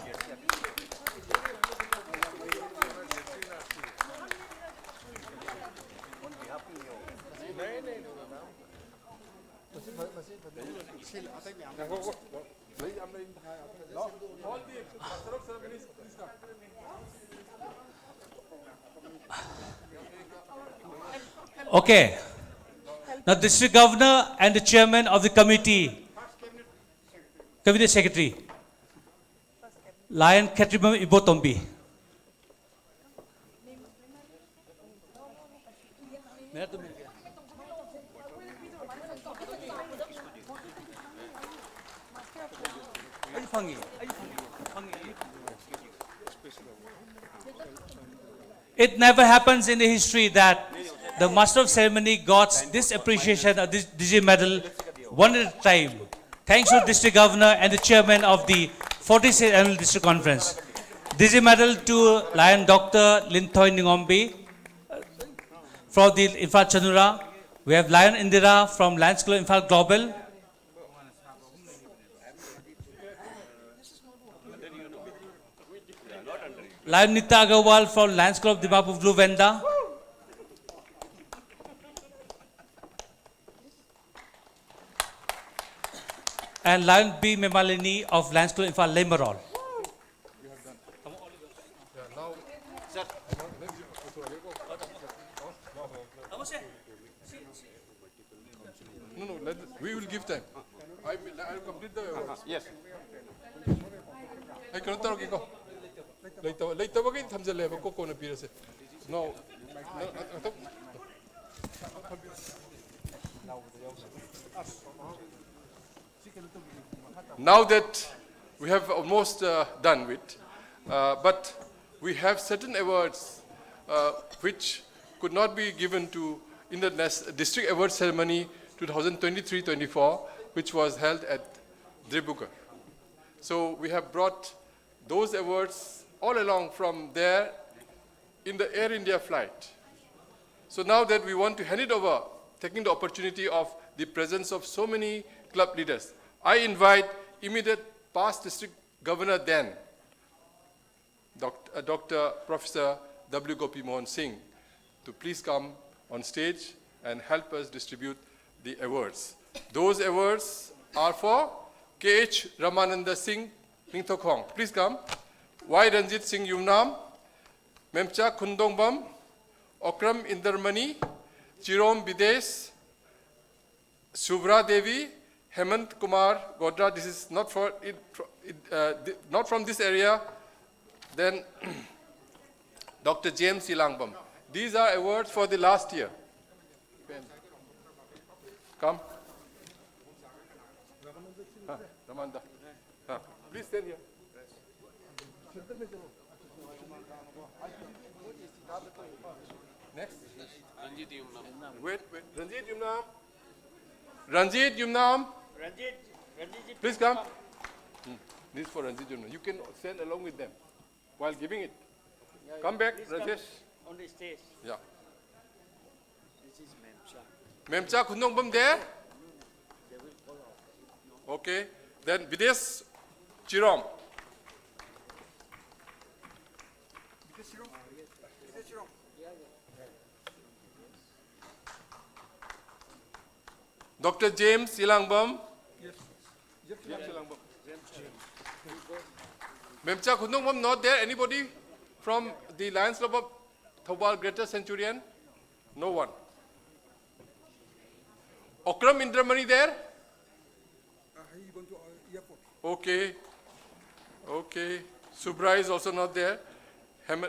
Okay. Now, District Governor and the Chairman of the Committee, Cabinet Secretary, Lion Ketrimam Ibotombi. It never happens in the history that the Master of Ceremony got this appreciation of this DG medal one at a time. Thanks to District Governor and the Chairman of the 46th Annual District Conference. DG medal to Lion Dr. Linthoy Ningombi from the Imphal Chanura. We have Lion Indira from Lions Club Imphal Global. Lion Nita Agarwal from Lions Club Dimapur Blue Venda. And Lion B. Memalini of Lions Club Imphal Lemarol. No, we will give time. I will complete the awards. Yes. I cannot talk. Later, again, Tamzale, Coco, and Peterson. No. Now that we have almost done with, but we have certain awards which could not be given to in the district award ceremony 2023-24, which was held at Dibrugarh. So we have brought those awards all along from there in the Air India flight. So now that we want to hand it over, taking the opportunity of the presence of so many club leaders, I invite immediate past district governor then, Dr. Professor W. Gopi Mohan Singh, to please come on stage and help us distribute the awards. Those awards are for K.H. Ramananda Singh Ningthokhong. Please come. Y. Ranjit Singh Yumnam, Memcha Khundongbam, Okram Indermani, Chirom Bidesh, Shubhra Devi, Hemant Kumar Godra. This is not for not from this area. Then Dr. James Silangbam. These are awards for the last year. Come. Ramanda. Please stand here. Next. Wait. Ranjit Yumnam. Ranjit Yumnam. Please come. This is for Ranjit Yumnam. You can stand along with them while giving it. Come back, Rajesh. On the stage. Yeah. This is Memcha. Memcha Khundongbam there? Okay. Then Videsh Chirom. Dr. James Silangbam. James Silangbam. Memcha Khundongbam not there? Anybody from the Lions Club of Thobal Greater Centurion? No one. Okram Indramani there? Okay. Okay. Subra is also not there.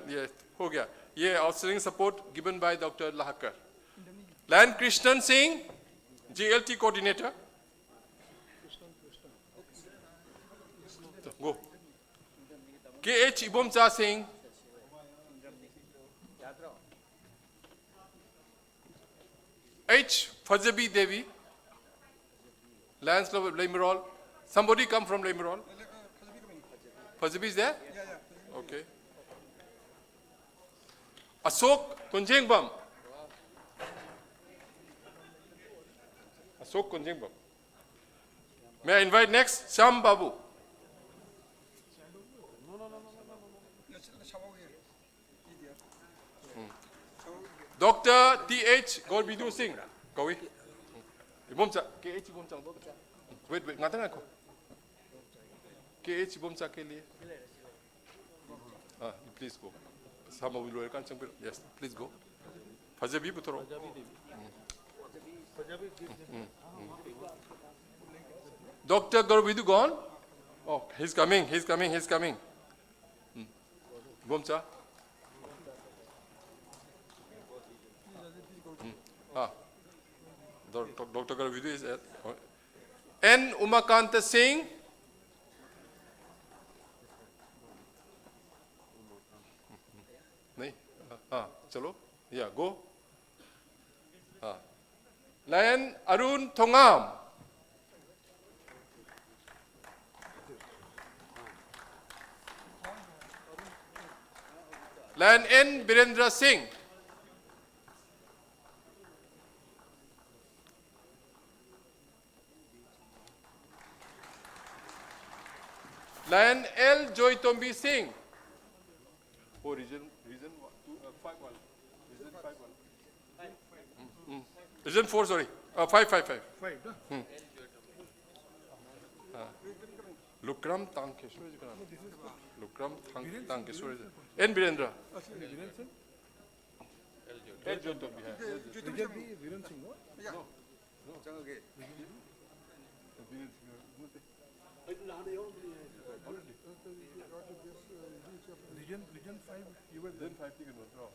Yes. Ho gaya. Yeah, outstanding support given by Dr. Lahakar. Lion Krishnan Singh, GLT coordinator. So, go. KH Ibomcha Singh. H. Fajabi Devi. Lions Club of Limerol. Somebody come from Limerol? Fajabi is there? Okay. Ashok Kunjengbam. Ashok Kunjengbam. May I invite next? Sham Babu. Dr. T.H. Golbidu Singh. Kawi. Ibomcha. KH Ibomcha. Wait. Ngata nga ko. KH Ibomcha ke liye. Please go. Some of you can jump. Yes, please go. Fajabi Putro. Dr. Golbidu gone? Oh, he's coming. Ibomcha. Dr. Golbidu is at N. Umakanta Singh. Chalo. Yeah, go. Lion Arun Thongam. Lion N. Birendra Singh. Lion L. Joy Tombi Singh. Oh, region 5-1. Region 4, sorry. 5. Lukram Tankeshwar. Lukram Tankeshwar. N. Birendra. L. Joy Tombi. Region 5, you were then 5 ticket no draw.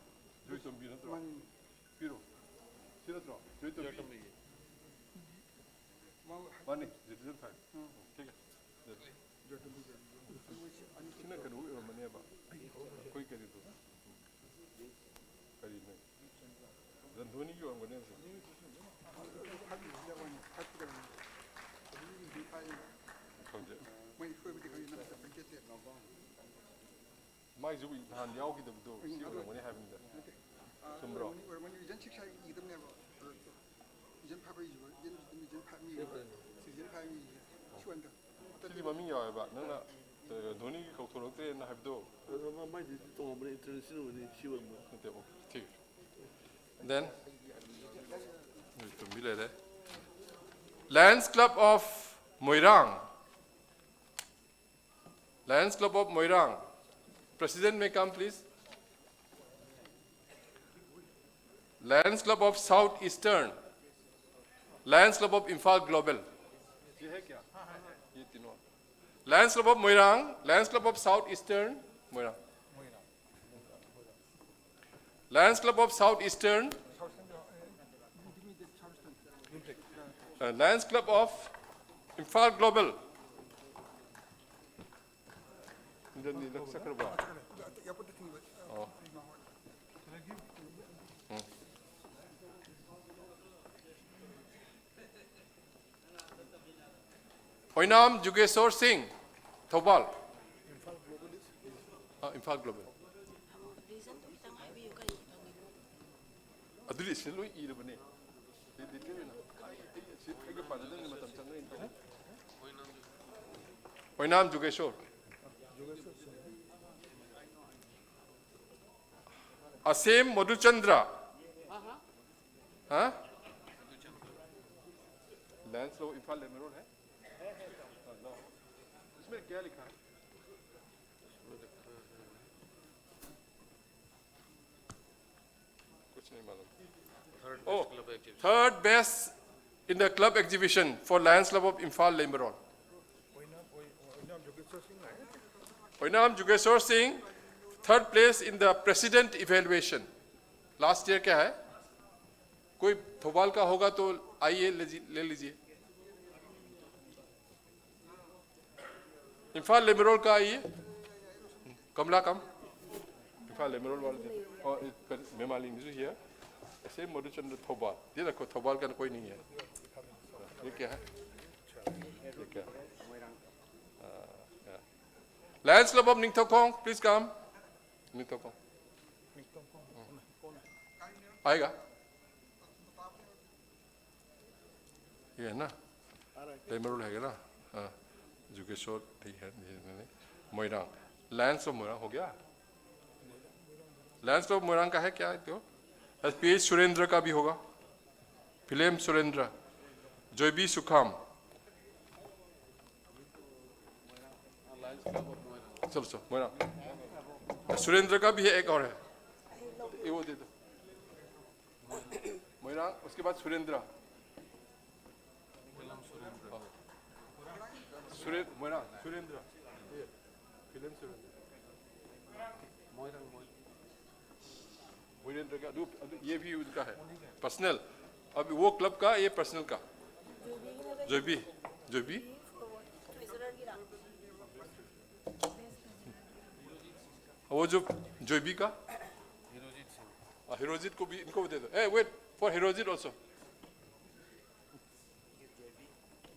Joy Tombi no draw. Piro. Sira draw. Joy Tombi. Money. Region 5. ठीक है. Joy Tombi. कितना करूँ मने अब कोई करी तो करी नहीं. धोनी क्यों हम करने से? माइ जो हान याव की दबदो सिगुर मने हाबिंदा सुमरो सिलि ममिं यावबा नंना धोनी की कौथोरक्ते ना हाबिदो माइ दि तोंबरे इंटरनेशनल मने सिवर मो ठीक then to milere Lions Club of Moirang. Lions Club of Moirang. President may come, please. Lions Club of South Eastern, Lions Club of Imphal Global. ये है क्या? ये तीनों. Lions Club of Moirang, Lions Club of South Eastern, Moirang. Lions Club of South Eastern, Lions Club of Imphal Global. Oinam Jugeshwar Singh, Thobal. Imphal Global. Aduli silo ira bane. Oinam Jugeshwar. Asim Madhuchandra. हाँ? Lens लो इम्फाल लेमरोड है? इसमें क्या लिखा है? कुछ नहीं मालूम. Oh, third best in the club exhibition for Lions Club of Imphal Lemeron. Oinam Jugeshwar Singh, third place in the president evaluation. Last year क्या है? कोई थोबाल का होगा तो आइए ले लीजिए. इम्फाल लेमरोल का आइए. कमला कम. इम्फाल लेमरोल वाले और मेमाली निजु हियर. ऐसे मधुचंद्र थोबाल. ये देखो थोबाल का कोई नहीं है. ये क्या है? ये क्या है? Lions Club of Ningthokong, please come. Ningthokong. आएगा? ये है ना? लेमरोल है ना? हाँ. जुगेश्वर ठीक है. मोइरांग. Lions of मोइरांग हो गया? Lions of मोइरांग का है क्या तो? पीएच सुरेंद्र का भी होगा. फिलेम सुरेंद्र. जोयबी सुखाम. चलो मोइरांग. सुरेंद्र का भी है एक और है. ये वो दे दो. मोइरांग उसके बाद सुरेंद्र. मोइरांग सुरेंद्र. फिलेम सुरेंद्र. मोइरेंद्र का ये भी उनका है पर्सनल. अभी वो क्लब का ये पर्सनल का. जोबी वो जो जोबी का हिरोजित को भी इनको दे दो. ए वेट फॉर हिरोजित आल्सो.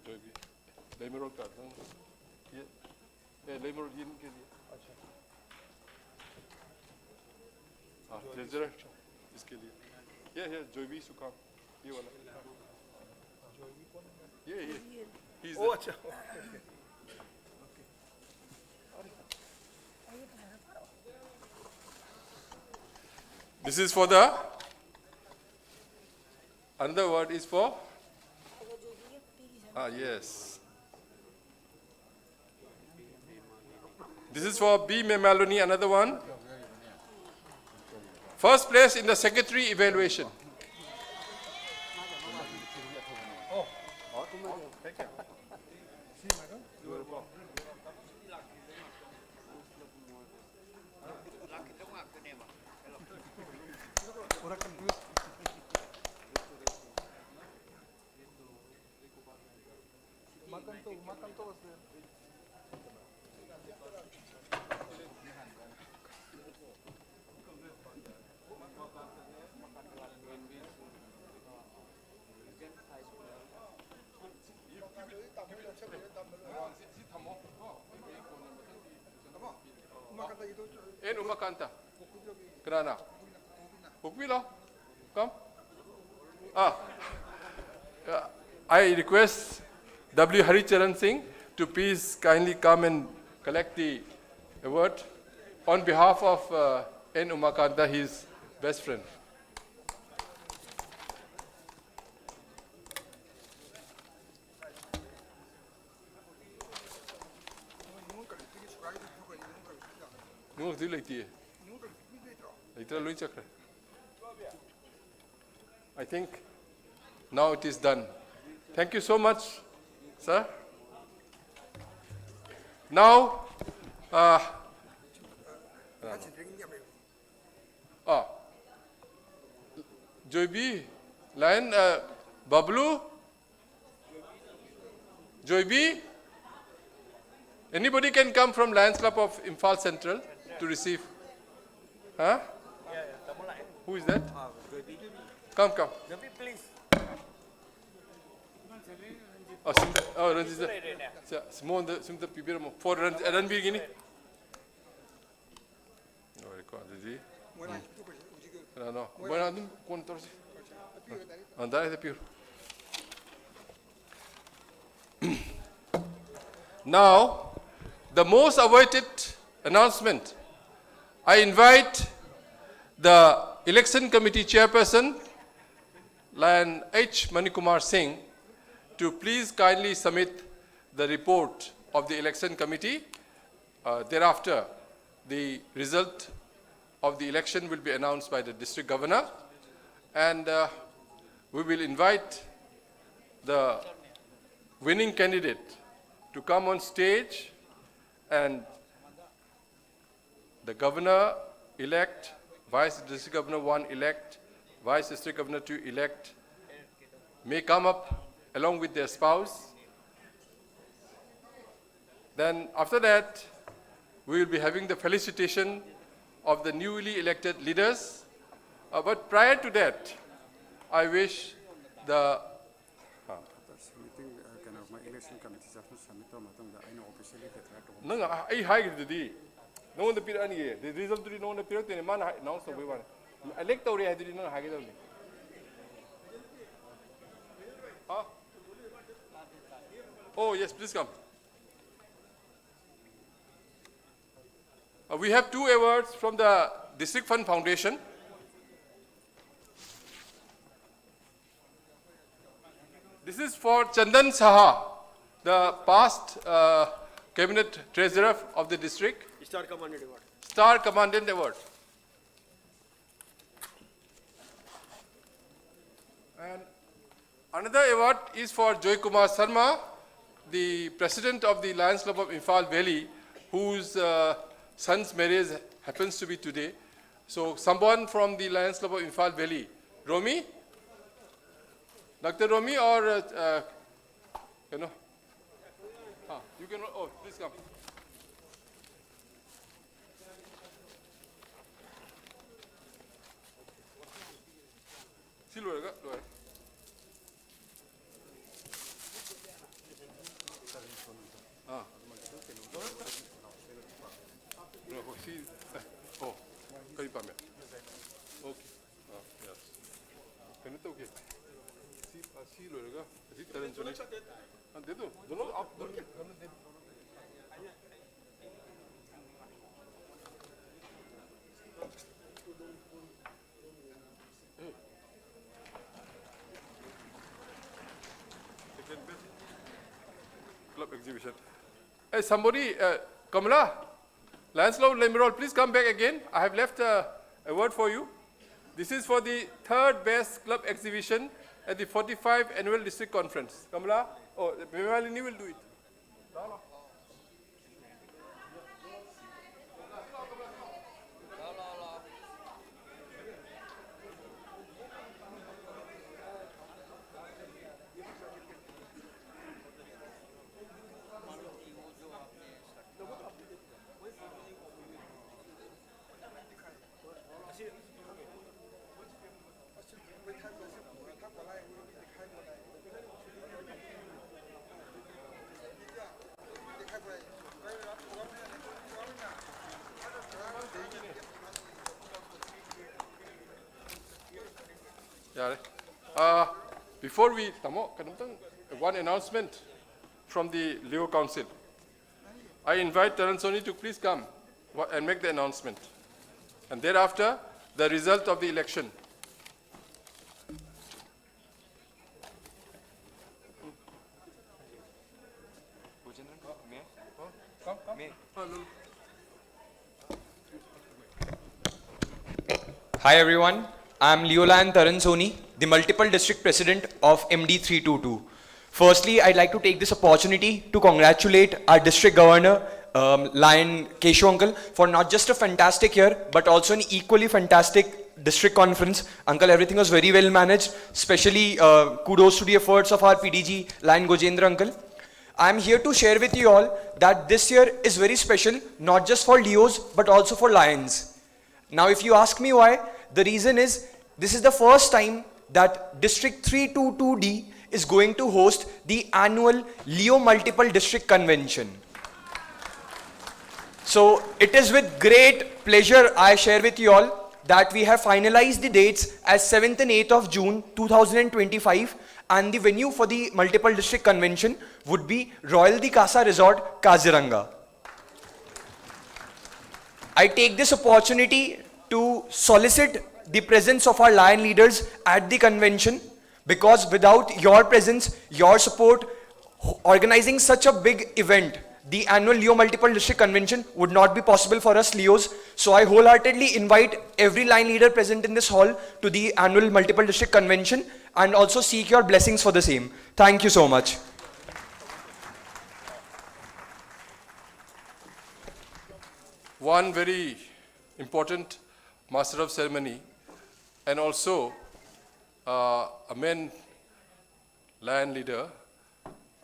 जोबी लेमरोल का ये लेमरोल इनके लिए. हाँ ट्रेजरर इसके लिए. ये जोबी सुखाम. ये वाला ये ओ अच्छा. This is for the another word is for yes. This is for B. Memaloni, another one. First place in the secretary evaluation. En umakanta. Kerana. Bukpilo. Come. I request W. Haricharan Singh to please kindly come and collect the award on behalf of N. Umakanta, his best friend. Nung di leiti. Leiti lui chakra. I think now it is done. Thank you so much, sir. Now, Joybi, Lion, Bablu, Joybi. Anybody can come from Lions Club of Imphal Central to receive. Huh? Who is that? Come. Oh, Ranjit. Simon, the people for Ranbir Gini. No. Bueno, ¿cuánto? Andar de pure. Now, the most awaited announcement. I invite the Election Committee Chairperson, Lion H. Manikumar Singh, to please kindly submit the report of the Election Committee. Thereafter, the result of the election will be announced by the District Governor, and we will invite the winning candidate to come on stage, and the Governor-elect, Vice District Governor 1 elect, Vice District Governor 2 elect may come up along with their spouse. Then after that, we will be having the felicitation of the newly elected leaders. But prior to that, I wish the No, I hide the no one the period. The result to know the period in a man announced the one. Electory I did not hide it. Oh, yes, please come. We have 2 awards from the District Fund Foundation. This is for Chandan Saha, the past Cabinet Treasurer of the district. Star Commandant Award. Star Commandant Award. And another award is for Joy Kumar Sharma, the President of the Lions Club of Imphal Valley, whose son's marriage happens to be today. So someone from the Lions Club of Imphal Valley, Romi? Dr. Romi or, you know? You can, oh, please come. Silver, go ahead. Oh, kari pa me. Okay. Yes. Kanito okay. See loega. See talent chone. दे दो दोनों आप दोनों दे club exhibition. Hey, somebody, Kamala, Lancelot Lemerol, please come back again. I have left a word for you. This is for the 3rd best club exhibition at the 45th Annual District Conference. Kamala, oh, Vimalini will do it. Before we, one announcement from the Leo Council. I invite Taran Soni to please come and make the announcement. And thereafter, the result of the election. Hi everyone, I'm Leolan Taran Soni, the multiple district president of MD322. Firstly, I'd like to take this opportunity to congratulate our district governor, Lion Keshu uncle, for not just a fantastic year, but also an equally fantastic district conference. Uncle, everything was very well managed, especially kudos to the efforts of our PDG, Lion Gojendra uncle. I'm here to share with you all that this year is very special, not just for Leos, but also for Lions. Now, if you ask me why, the reason is, this is the first time that District 322D is going to host the annual Leo Multiple District Convention. So, it is with great pleasure I share with you all that we have finalized the dates as 7th and 8th of June 2025, and the venue for the Multiple District Convention would be Royal Di Casa Resort, Kaziranga. I take this opportunity to solicit the presence of our Lion leaders at the convention, because without your presence, your support, organizing such a big event, the annual Leo Multiple District Convention would not be possible for us Leos. So I wholeheartedly invite every Lion leader present in this hall to the annual Multiple District Convention and also seek your blessings for the same. Thank you so much. One very important master of ceremony and also a main Lion leader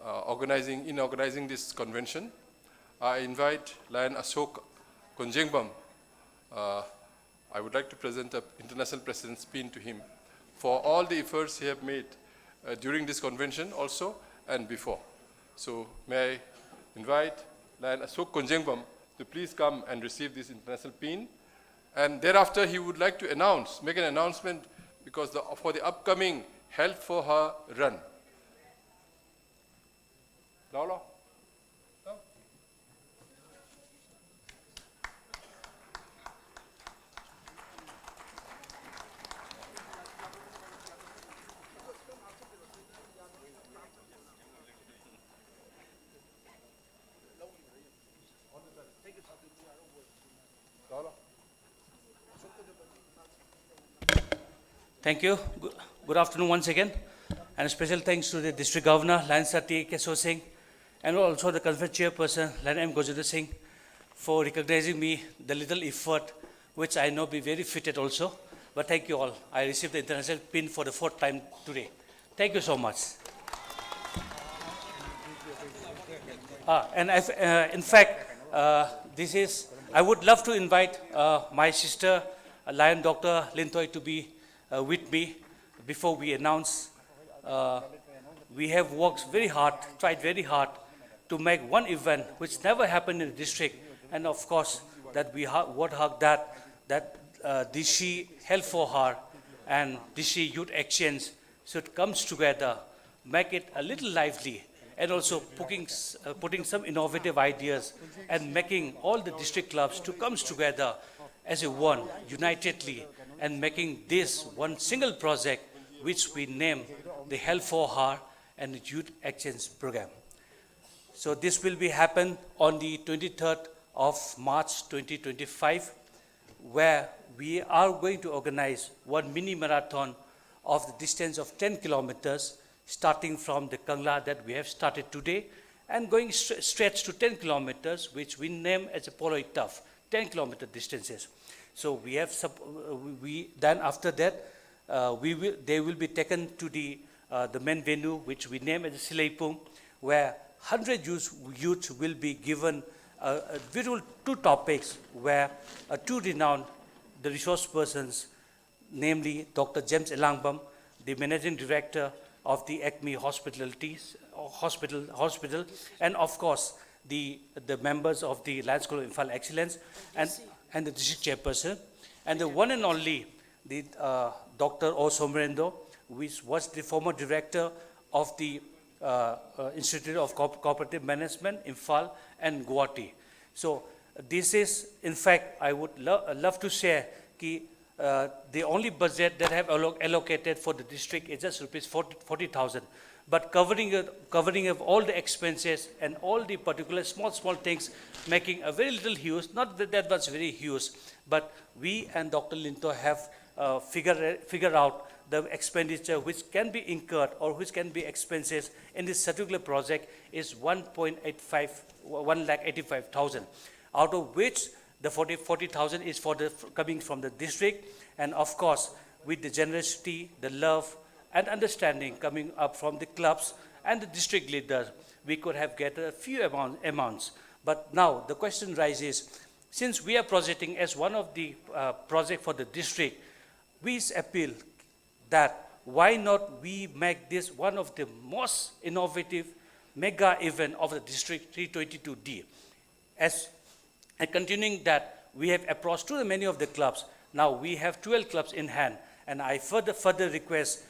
in organizing this convention. I invite Lion Ashok Konjengbam. I would like to present an International President's pin to him for all the efforts he have made during this convention also and before. So may I invite Lion Ashok Konjengbam to please come and receive this international pin. And thereafter he would like to make an announcement because for the upcoming Health for Her run. Lolo? Thank you. Good afternoon once again. And a special thanks to the District Governor, Lion Sir T. Keshav Singh, and also the Conference Chairperson, Lion M. Gojendra Singh, for recognizing me the little effort, which I know be very fitted also. But thank you all. I received the international pin for the 4th time today. Thank you so much. In fact, I would love to invite my sister, Lion Dr. Lintoy, to be with me before we announce. We have worked very hard, tried very hard to make one event which never happened in the district, and of course that we would hug that DC Health for Her and DC Youth Exchange should come together, make it a little lively, and also putting some innovative ideas and making all the district clubs to come together as a one, unitedly, and making this one single project which we name the Health for Her and the Youth Exchange Program. So this will be happen on the 23rd of March 2025, where we are going to organize one mini marathon of the distance of 10 kilometers, starting from the Kangla that we have started today, and going straight to 10 kilometers, which we name as a Polo Tough, 10 kilometer distances. So we have, then after that, they will be taken to the main venue, which we name as Silaipung, where 100 youths will be given beautiful 2 topics, where 2 renowned the resource persons, namely Dr. James Elangbam, the Managing Director of the Acme Hospital, and of course the members of the Lions Club of Imphal Excellence and the district chairperson, and the one and only the Dr. O. Somerendo, which was the former director of the Institute of Cooperative Management, Imphal and Guwahati. So this is, in fact, I would love to share the only budget that have allocated for the district is just rupees 40,000. But covering of all the expenses and all the particular small things, making a very little huge, not that much very huge, but we and Dr. Linto have figured out the expenditure which can be incurred or which can be expenses in this particular project is 1,85,000, out of which the 40,000 is coming from the district, and of course, with the generosity, the love, and understanding coming up from the clubs and the district leaders, we could have get a few amounts. But now the question rises, since we are projecting as one of the project for the district, we appeal that why not we make this one of the most innovative mega event of the District 322D. And continuing that, we have approached to many of the clubs. Now we have 12 clubs in hand, and I further request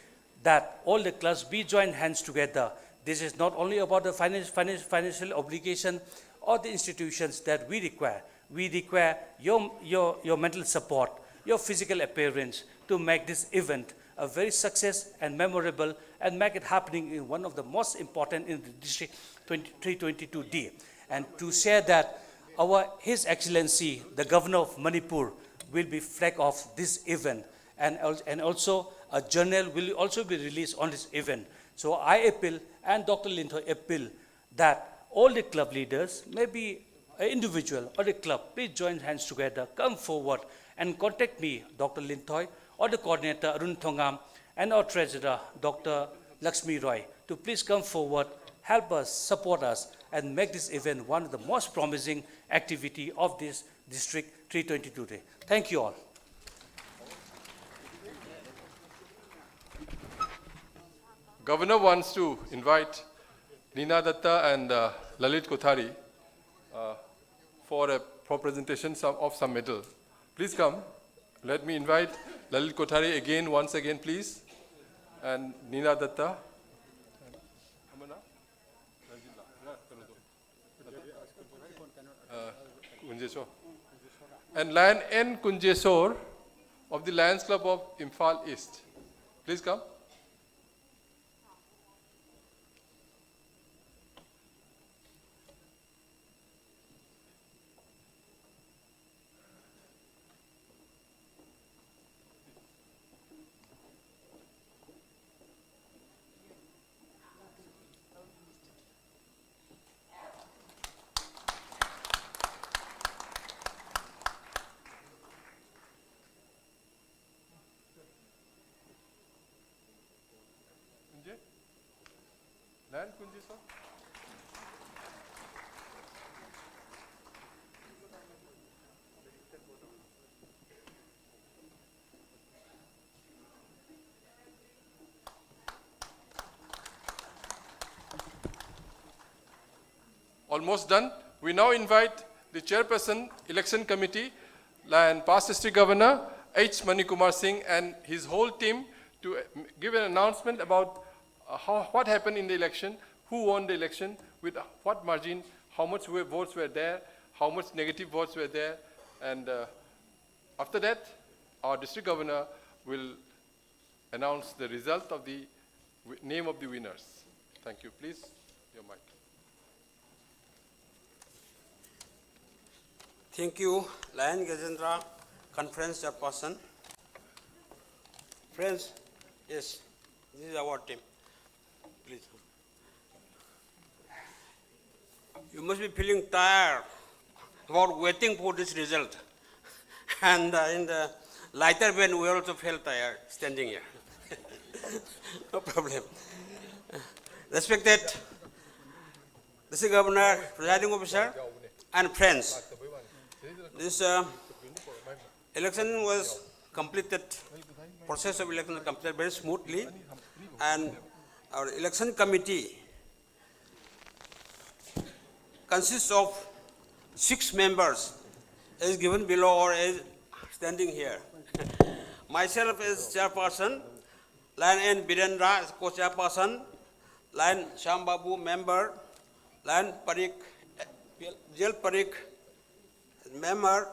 that all the clubs be join hands together. This is not only about the financial obligation or the institutions that we require. We require your mental support, your physical appearance to make this event a very success and memorable, and make it happening in one of the most important in the District 322D. And to share that, His Excellency, the Governor of Manipur, will be flag off this event, and also a journal will also be released on this event. So I appeal, and Dr. Lintoy appeal, that all the club leaders, maybe an individual or a club, please join hands together, come forward and contact me, Dr. Lintoy, or the coordinator, Arun Thongam, and our treasurer, Dr. Lakshmi Roy, to please come forward, help us, support us, and make this event one of the most promising activity of this District 322 day. Thank you all. Governor wants to invite Neena Datta and Lalit Kothari for presentation of some medal. Please come. Let me invite Lalit Kothari once again, please, and Neena Datta. And Lion N. Kunjesor of the Lions Club of Imphal East. Please come. Lion Kunjesor. Almost done. We now invite the Chairperson, Election Committee, and past District Governor H. Manikumar Singh and his whole team to give an announcement about what happened in the election, who won the election, with what margin, how much votes were there, how much negative votes were there, and after that, our District Governor will announce the result of the name of the winners. Thank you. Please, your mic. Thank you, Lion Gajendra, Conference Chairperson. Friends, yes, this is our team. Please. You must be feeling tired about waiting for this result. And in the lighter vein, we also felt tired standing here. No problem. Respected District Governor, Presiding Officer, and friends, this election was completed, process of election was completed very smoothly, and our election committee consists of 6 members, as given below or as standing here. Myself as chairperson, Lion N. Birendra as co-chairperson, Lion Shambabu member, Lion Parikh, Jel Parikh member,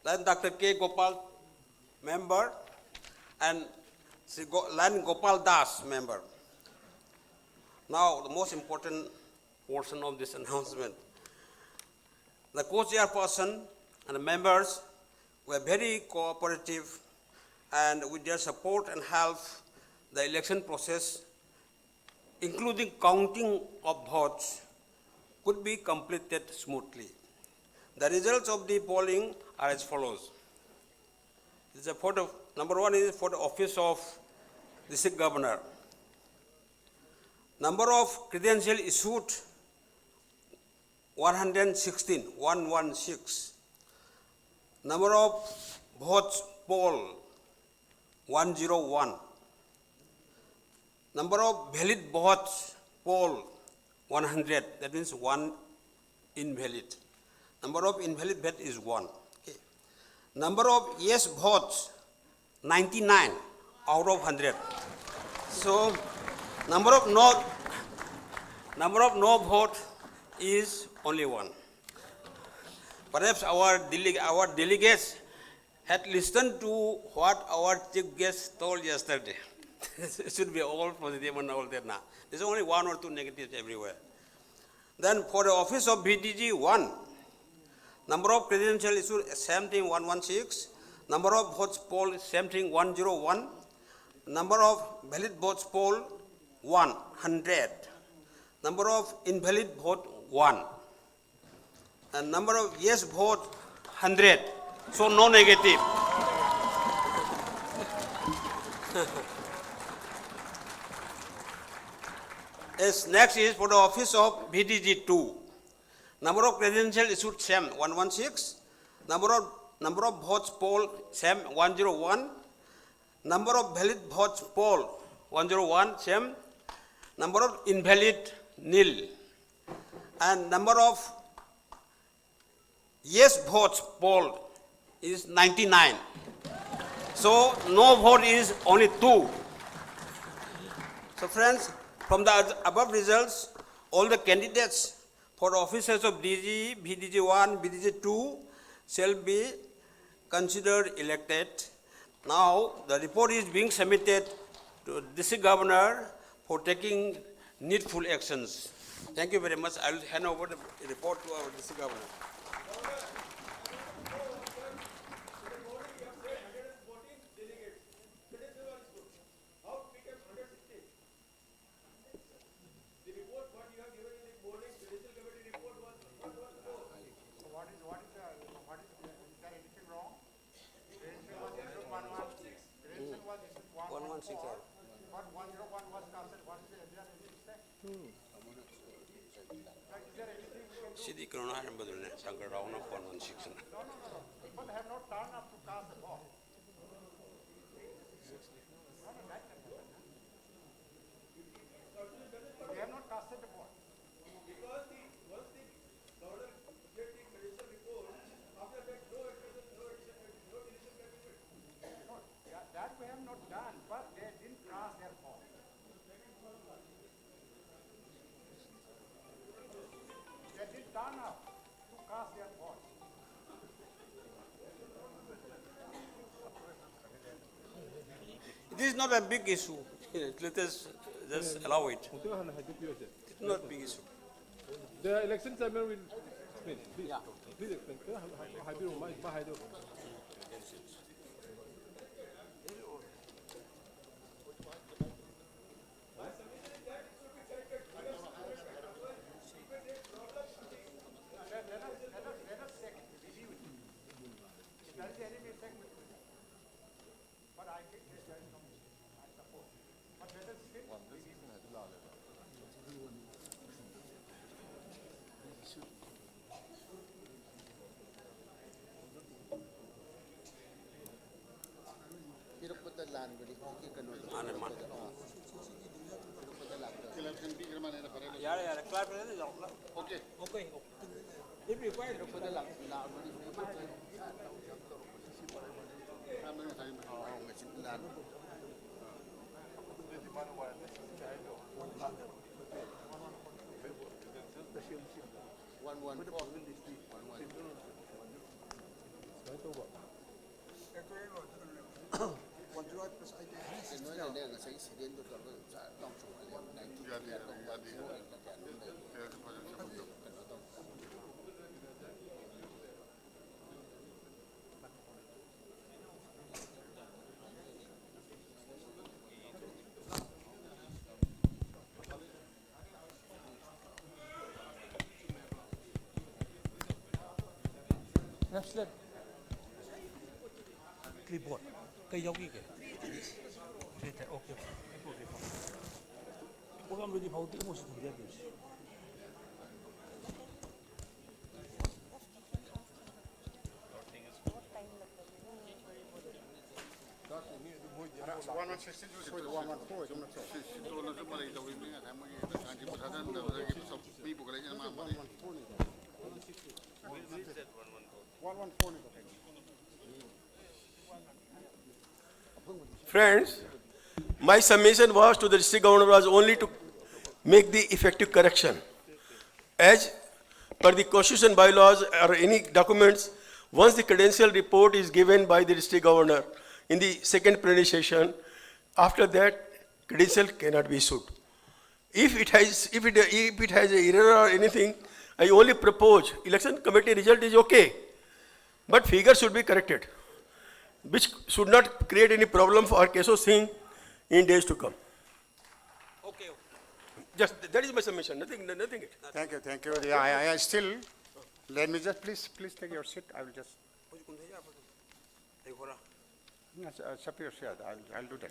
Lion Dr. K. Gopal member, and Lion Gopal Das member. Now, the most important portion of this announcement. The co-chairperson and the members were very cooperative and with their support and help, the election process, including counting of votes, could be completed smoothly. The results of the polling are as follows. This is for the, number one is for the office of district governor. Number of credentials issued 116, 116. Number of votes poll 101. Number of valid votes poll 100. That means one invalid. Number of invalid vote is 1. Okay. Number of yes votes 99 out of 100. So number of no vote is only 1. Perhaps our delegates had listened to what our chief guest told yesterday. It should be all positive and all that now. There's only 1 or 2 negatives everywhere. Then for the office of BDG 1, number of credentials issued same thing 116, number of votes polled same thing 101, number of valid votes polled 100, number of invalid vote 1, and number of yes vote 100. So no negative. Yes, next is for the office of BDG 2. Number of credentials issued same 116. Number of votes polled same 101. Number of valid votes polled 101 same. Number of invalid nil. And number of yes votes polled is 99. So no vote is only 2. So friends, from the above results, all the candidates for officers of DG, BDG 1, BDG 2 shall be considered elected. Now the report is being submitted to district governor for taking needful actions. Thank you very much. I will hand over the report to our district governor. Siddhi Corona and Badrune, Sankar Ravana 116. People have not turned up to cast the vote. They have not casted the vote. Because once the governor get the credential report, after that no deletion can be made. No, that we have not done, but they didn't cast their vote. They didn't turn up to cast their vote. This is not a big issue. Let us just allow it. It's not a big issue. The election chairman will explain. Please, please explain. But I think there is no I support. But let us sit. Okay. Okay. If required. Clipboard. Kay yogi ke. Okay. Program ready phau ti mo si thia dis. Friends, my submission was to the district governor was only to make the effective correction. As per the constitution bylaws or any documents, once the credential report is given by the district governor in the second plenary session, after that credential cannot be issued. If it has an error or anything, I only propose election committee result is okay, but figures should be corrected, which should not create any problem for Keshav Singh in days to come. Okay. Just that is my submission. Nothing. Thank you, thank you. Yeah, I still, let me just, please take your seat. I will just, yes, up your seat. I'll do that.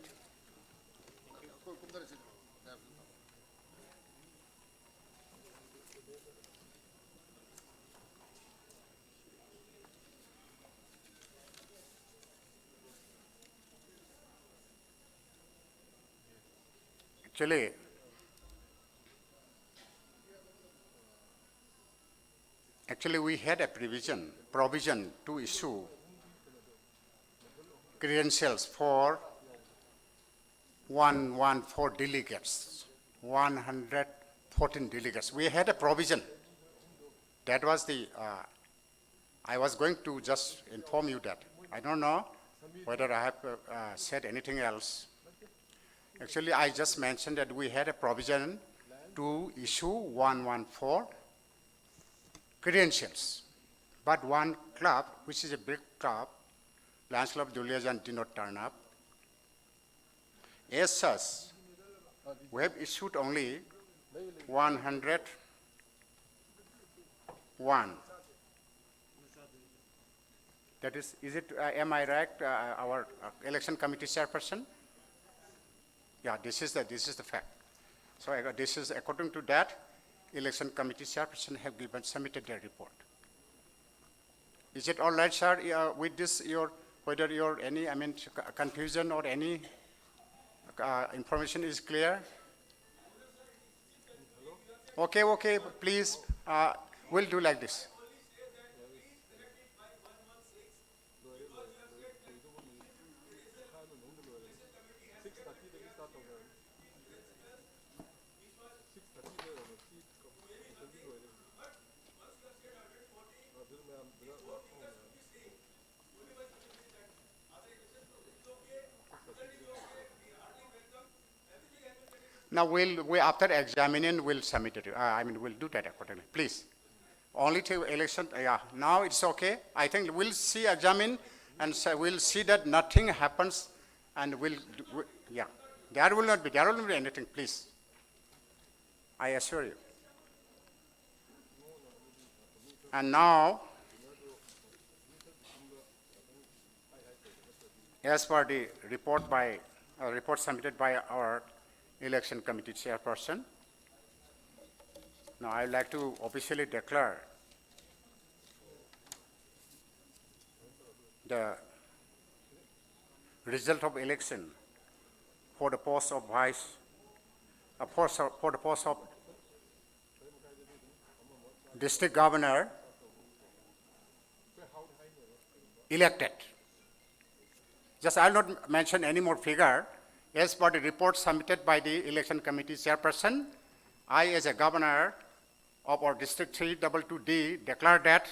Actually, we had a provision to issue credentials for 114 delegates, 114 delegates. We had a provision. That was the, I was going to just inform you that. I don't know whether I have said anything else. Actually, I just mentioned that we had a provision to issue 114 credentials. But one club, which is a big club, Lions Club Duliajan, did not turn up. As such, we have issued only 101. That is it, am I right, our election committee chairperson? Yeah, this is the fact. So this is according to that, election committee chairperson have submitted their report. Is it all right, sir? With this, whether your any confusion or any information is clear? Okay, please. We'll do like this. Now we after examining, we'll submit it. We'll do that accordingly. Please. Only to election. Yeah. Now it's okay. I think we'll see, examine, and we'll see that nothing happens, and yeah. There will not be anything. Please. I assure you. And now, as per the report submitted by our election committee chairperson, now I would like to officially declare the result of election for the post of for the post of district governor elected. Just I will not mention any more figure. As per the report submitted by the election committee chairperson, I, as a governor of our district 322D, declare that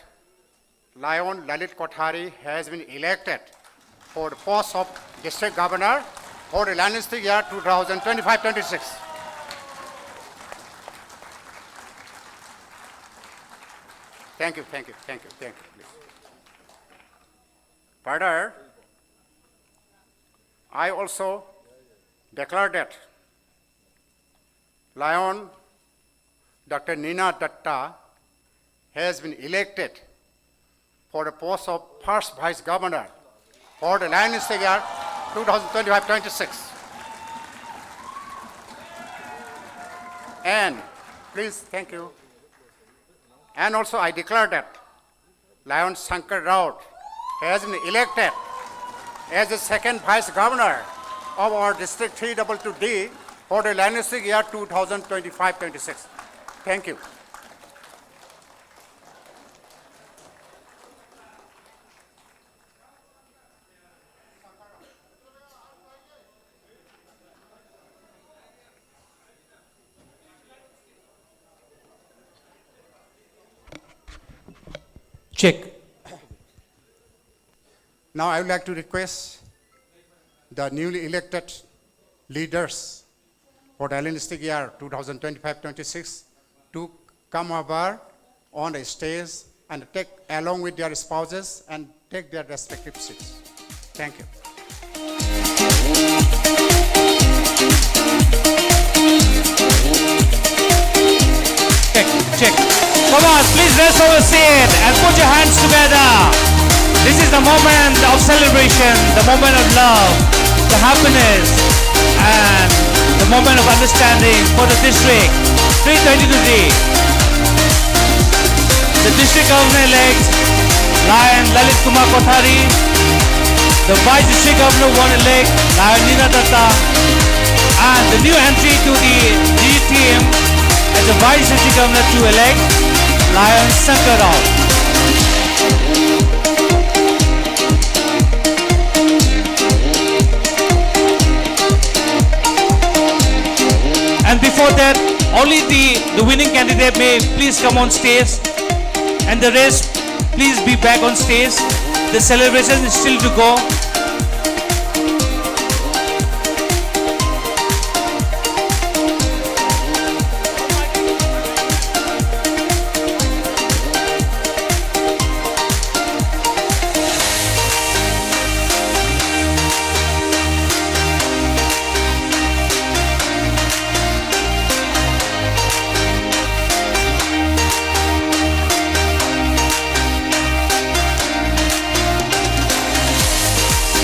Lion Lalit Kothari has been elected for the post of district governor for the dynastic year 2025-26. Thank you, please. Further, I also declare that Lion Dr. Nina Datta has been elected for the post of first Vice Governor for the Lion year 2025-26. And please, thank you. And also I declare that Lion Shankar Rao has been elected as the second Vice Governor of our District 322D for the Lion year 2025-26. Thank you. Check. Now I would like to request the newly elected leaders for the Hellenistic year 2025-26 to come over on the stage and take along with their spouses and take their respective seats. Thank you. Check. Come on, please rest over seat and put your hands together. This is the moment of celebration, the moment of love, the happiness, and the moment of understanding for the district 322D. The district governor-elect, Lion Lalit Kumar Kothari, the vice district governor-elect, Lion Nina Datta, and the new entry to the DG team as the vice district governor to elect, Lion Shankar Rao. And before that, only the winning candidate may please come on stage, and the rest please be back on stage. The celebration is still to go.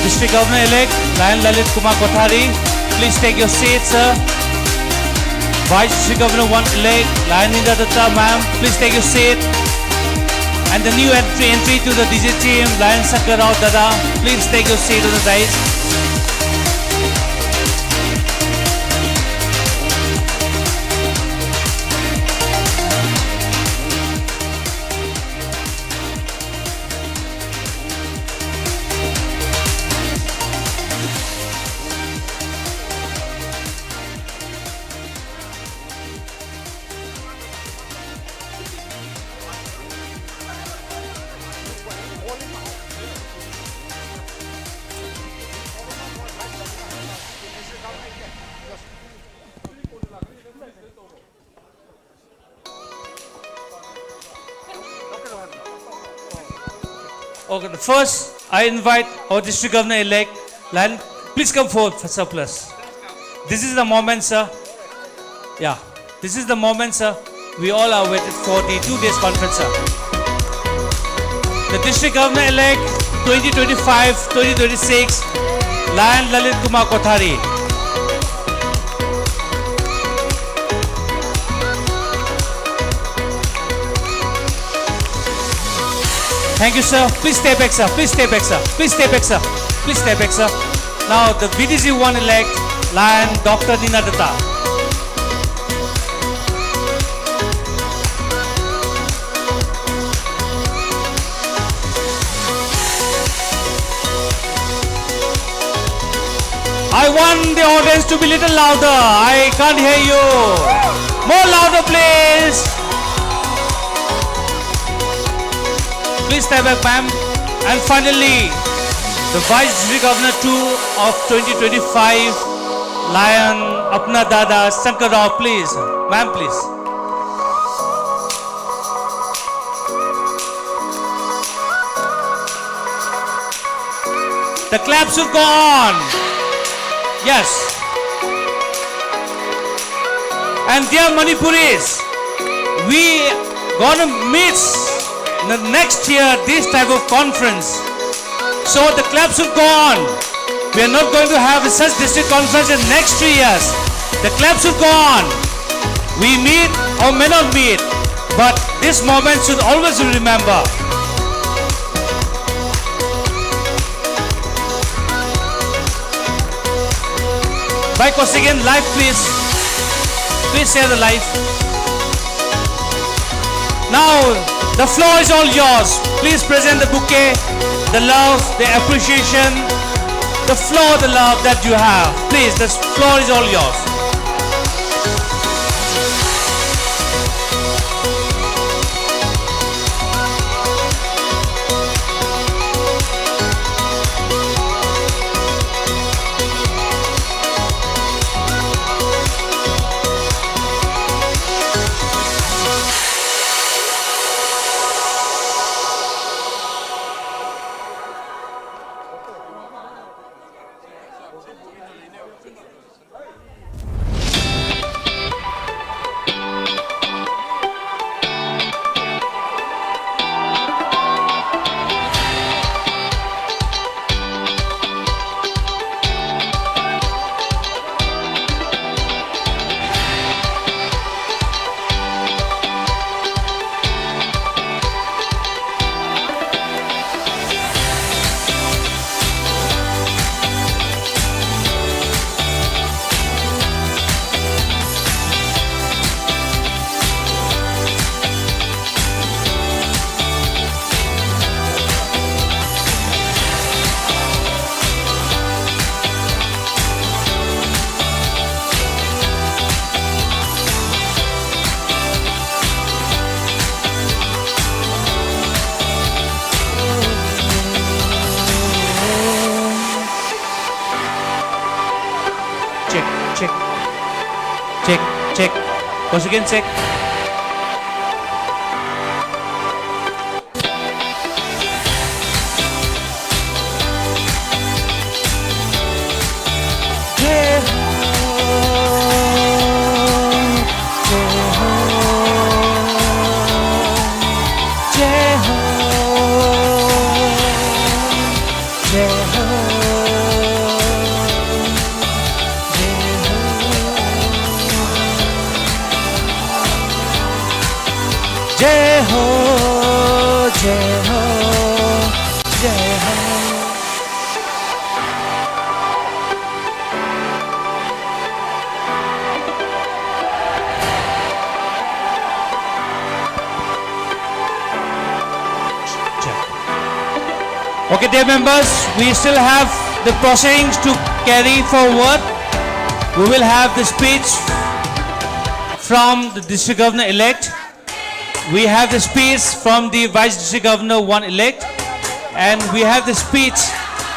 District Governor-elect, Lion Lalit Kumar Kothari, please take your seats, sir. Vice District Governor-elect, Lion Nina Datta, ma'am, please take your seat. And the new entry to the DG team, Lion Shankar Rao Dada, please take your seat on the dais. Okay, first I invite our district governor-elect, Lion, please come forward, sir, plus. This is the moment, sir. Yeah, this is the moment, sir. We all are waited for the 2 days conference, sir. The district governor-elect 2025-2026, Lion Lalit Kumar Kothari. Thank you, sir. Please stay back, sir. Please stay back, sir. Please stay back, sir. Please stay back, sir. Now, the BDC-1 elect, Lion Dr. Nina Datta. I want the audience to be little louder. I can't hear you. More louder, please. Please stay back, ma'am. And finally, the Vice District Governor 2 of 2025, Lion Apna Dada Shankar Rao, please. Ma'am, please. The clap should go on. Yes. And dear Manipuris, we gonna miss the next year this type of conference. So the clubs will go on. We are not going to have such district conference in next 3 years. The clubs will go on. We meet or may not meet, but this moment should always be remembered. Bye Kosigan, live please. Please share the live. Now the floor is all yours. Please present the bouquet, the love, the appreciation, the floor, the love that you have. Please, the floor is all yours. Check. Once again, check. Jai Ho, Jai Ho, Jai Ho. Okay, dear members, we still have the proceedings to carry forward. We will have the speech from the district governor elect. We have the speech from the Vice District Governor 1 elect, and we have the speech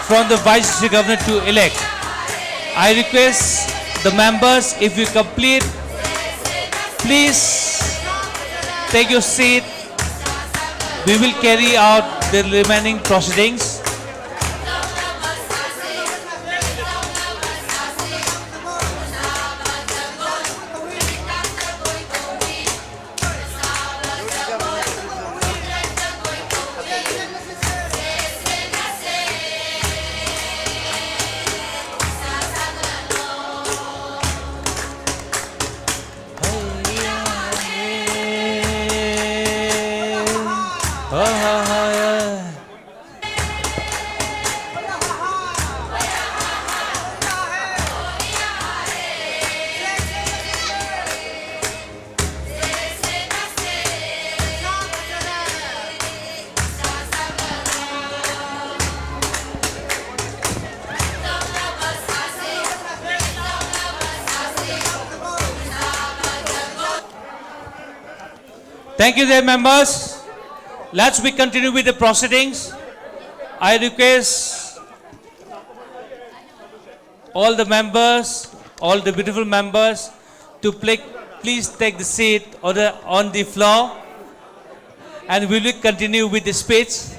from the Vice District Governor 2 elect. I request the members, if you complete, please take your seat. We will carry out the remaining proceedings. Thank you, dear members. Let's we continue with the proceedings. I request all the members, all the beautiful members, to please take the seat on the floor, and we will continue with the speech.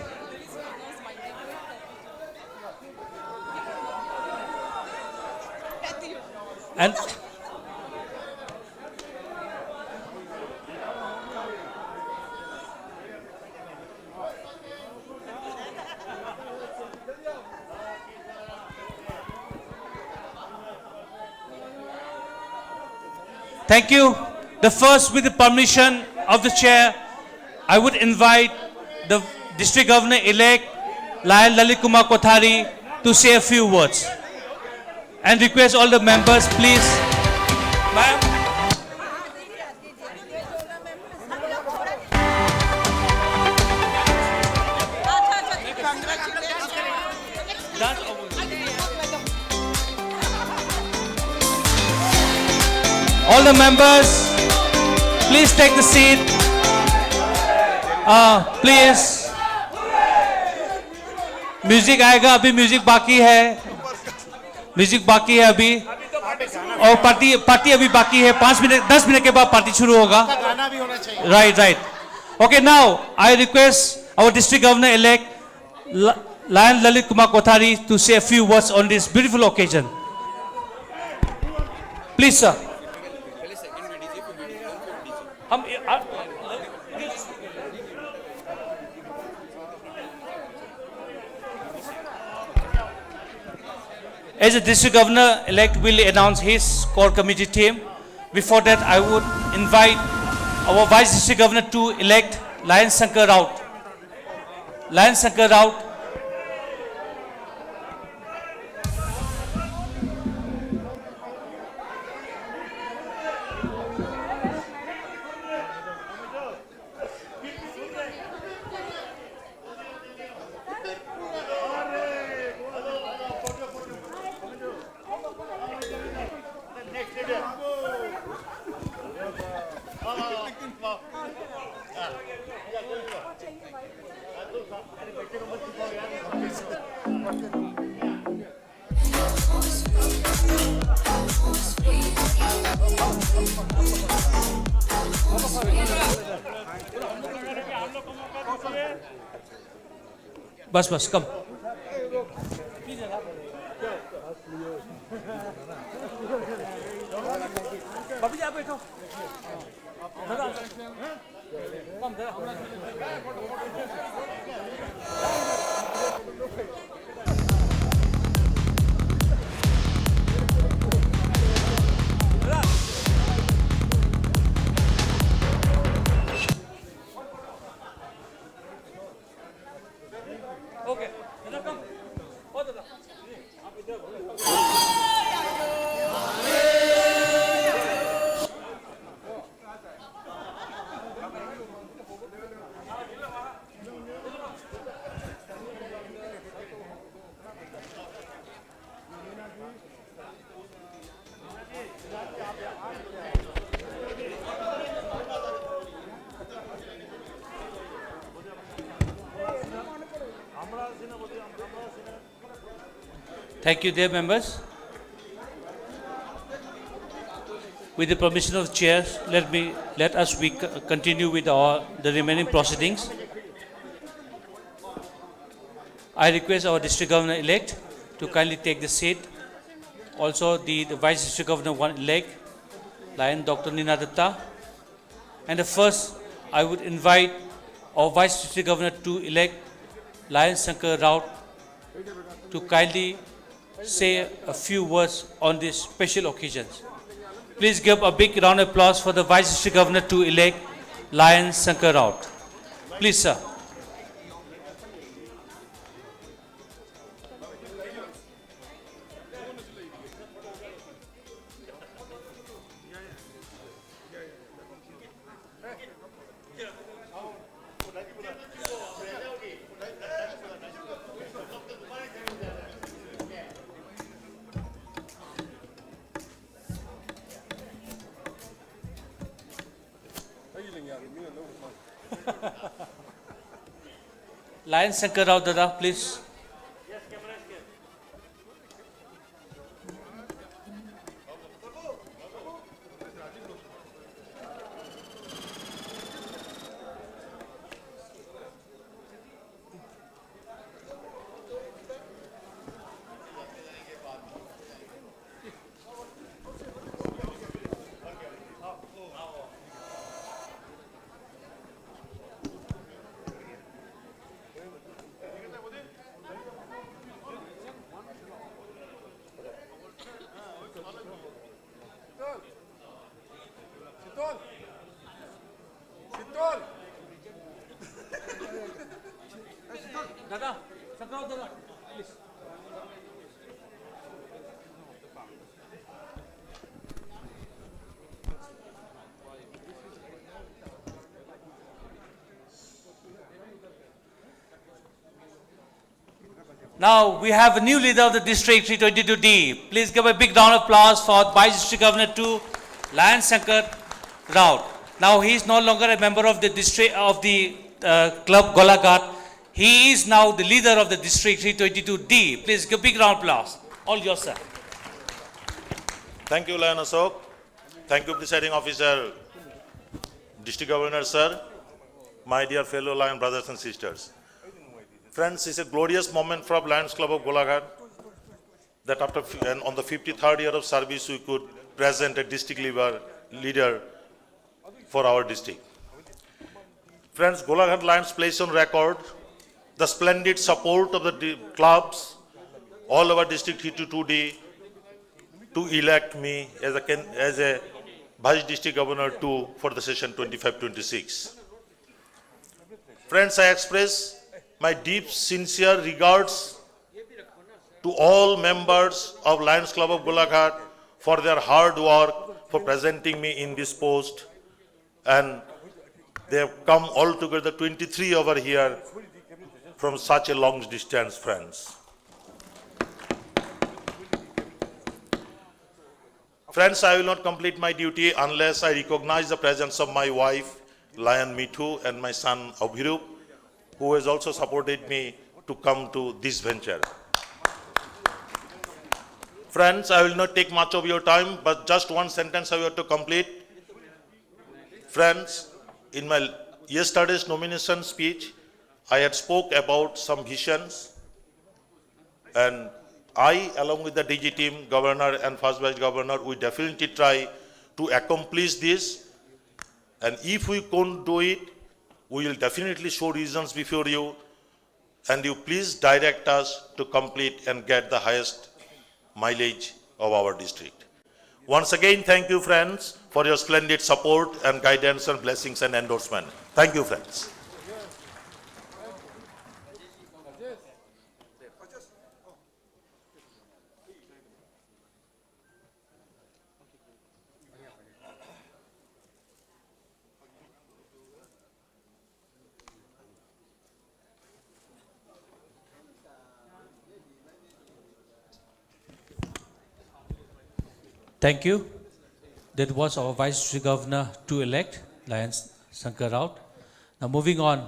And Thank you. The first, with the permission of the chair, I would invite the District Governor-elect, Lion Lalit Kumar Kothari, to say a few words. And request all the members, please. Ma'am. All the members, please take the seat. Please. Music आएगा, अभी music बाकी है, music बाकी है अभी, और party अभी बाकी है। 5 मिनट 10 मिनट के बाद पार्टी शुरू होगा। Right. Okay, now I request our district governor elect Lion Lalit Kumar Kothari to say a few words on this beautiful occasion. Please, sir. As the district governor elect will announce his core committee team, before that I would invite our vice district governor to elect Lion Shankar Raut. Lion Shankar Raut. बस कम। बाबू जी आप बैठो। Okay. Dada come. Oh Dada. आप इधर Thank you, dear members. With the permission of the chair, let us continue with the remaining proceedings. I request our district governor-elect to kindly take the seat. Also, the vice district governor-elect, Lion Dr. Nina Datta. And the first, I would invite our vice district governor to elect Lion Shankar Raut to kindly say a few words on this special occasions. Please give a big round of applause for the vice district governor to elect Lion Shankar Raut. Please, sir. Lion Shankar Raut, Dada, please. Dada, Shankar Rao, Dada, please. Now we have a new leader of the district 322D. Please give a big round of applause for Vice District Governor 2, Lion Shankar Rao. Now he is no longer a member of the district of the club Golaghat. He is now the leader of the district 322D. Please give a big round of applause. All yours, sir. Thank you, Lion Ashok. Thank you, Presiding Officer, District Governor, sir, my dear fellow Lion brothers and sisters. Friends, it's a glorious moment for Lions Club of Golaghat that after and on the 53rd year of service we could present a district leader for our district. Friends, Golaghat Lions place on record the splendid support of the clubs, all our district 322D, to elect me as a Vice District Governor 2 for the session 25-26. Friends, I express my deep, sincere regards to all members of Lions Club of Golaghat for their hard work for presenting me in this post, and they have come all together 23 over here from such a long distance, friends. Friends, I will not complete my duty unless I recognize the presence of my wife, Lion Mithu, and my son, Abhirup, who has also supported me to come to this venture. Friends, I will not take much of your time, but just one sentence I have to complete. Friends, in my yesterday's nomination speech, I had spoke about some visions, and I, along with the DG team, Governor and First Vice Governor, we definitely try to accomplish this. And if we can't do it, we will definitely show reasons before you, and you please direct us to complete and get the highest mileage of our district. Once again, thank you, friends, for your splendid support and guidance and blessings and endorsement. Thank you, friends. Thank you. That was our Vice District Governor to elect, Lion Shankar Rao. Now moving on,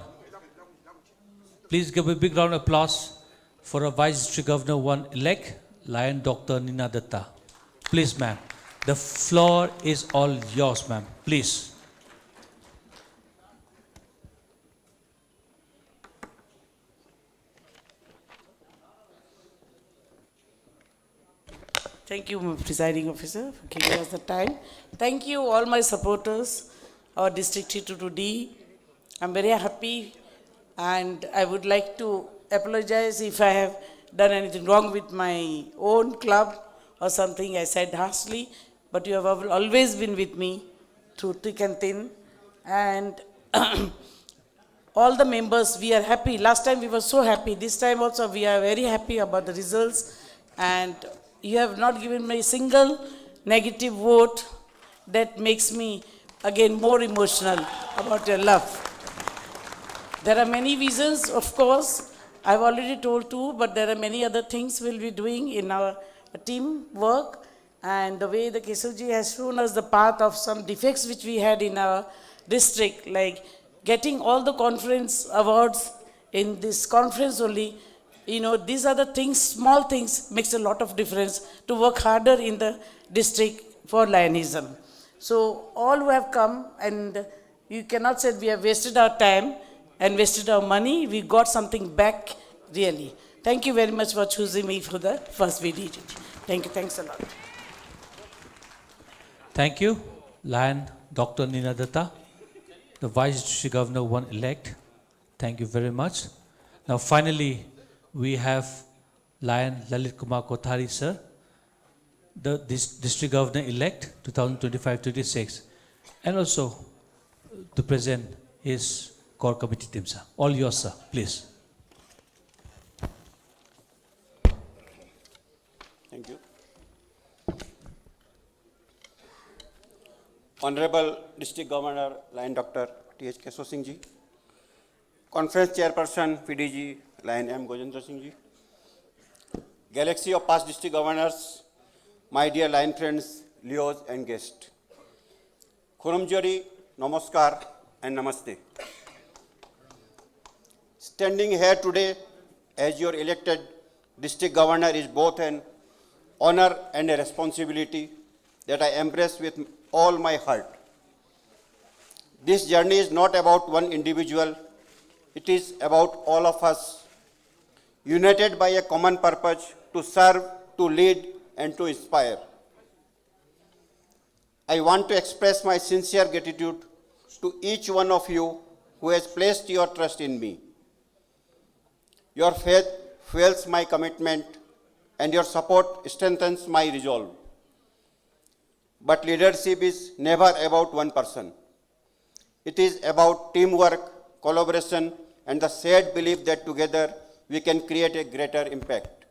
please give a big round of applause for our Vice District Governor 1 elect, Lion Dr. Nina Datta. Please, ma'am. The floor is all yours, ma'am. Please. Thank you, Presiding Officer, for giving us the time. Thank you, all my supporters, our District 322D. I'm very happy, and I would like to apologize if I have done anything wrong with my own club or something I said harshly, but you have always been with me through thick and thin. And all the members, we are happy. Last time we were so happy. This time also we are very happy about the results, and you have not given me a single negative vote. That makes me again more emotional about your love. There are many reasons, of course. I've already told two, but there are many other things we'll be doing in our team work. And the way the Keshavji has shown us the path of some defects which we had in our district, like getting all the conference awards in this conference only. You know, these are the things, small things, makes a lot of difference to work harder in the district for Lionism. So all who have come, and you cannot say we have wasted our time and wasted our money, we got something back really. Thank you very much for choosing me for the first VDG. Thank you, thanks a lot. Thank you, Lion Dr. Nina Datta, the Vice District Governor 1 elect. Thank you very much. Now finally, we have Lion Lalit Kumar Kothari, sir, the District Governor elect 2025-26, and also to present his core committee team, sir. All yours, sir, please. Honorable District Governor, Lion Dr. T.H. Keshav Singh Ji, Conference Chairperson, PDG, Lion M. Gojendra Singh Ji, Galaxy of past district governors, my dear Lion friends, Leos and guests. Khurumjori, Namaskar and Namaste. Standing here today as your elected district governor is both an honor and a responsibility that I embrace with all my heart. This journey is not about one individual, it is about all of us, united by a common purpose to serve, to lead, and to inspire. I want to express my sincere gratitude to each one of you who has placed your trust in me. Your faith fuels my commitment, and your support strengthens my resolve. But leadership is never about one person. It is about teamwork, collaboration, and the shared belief that together we can create a greater impact.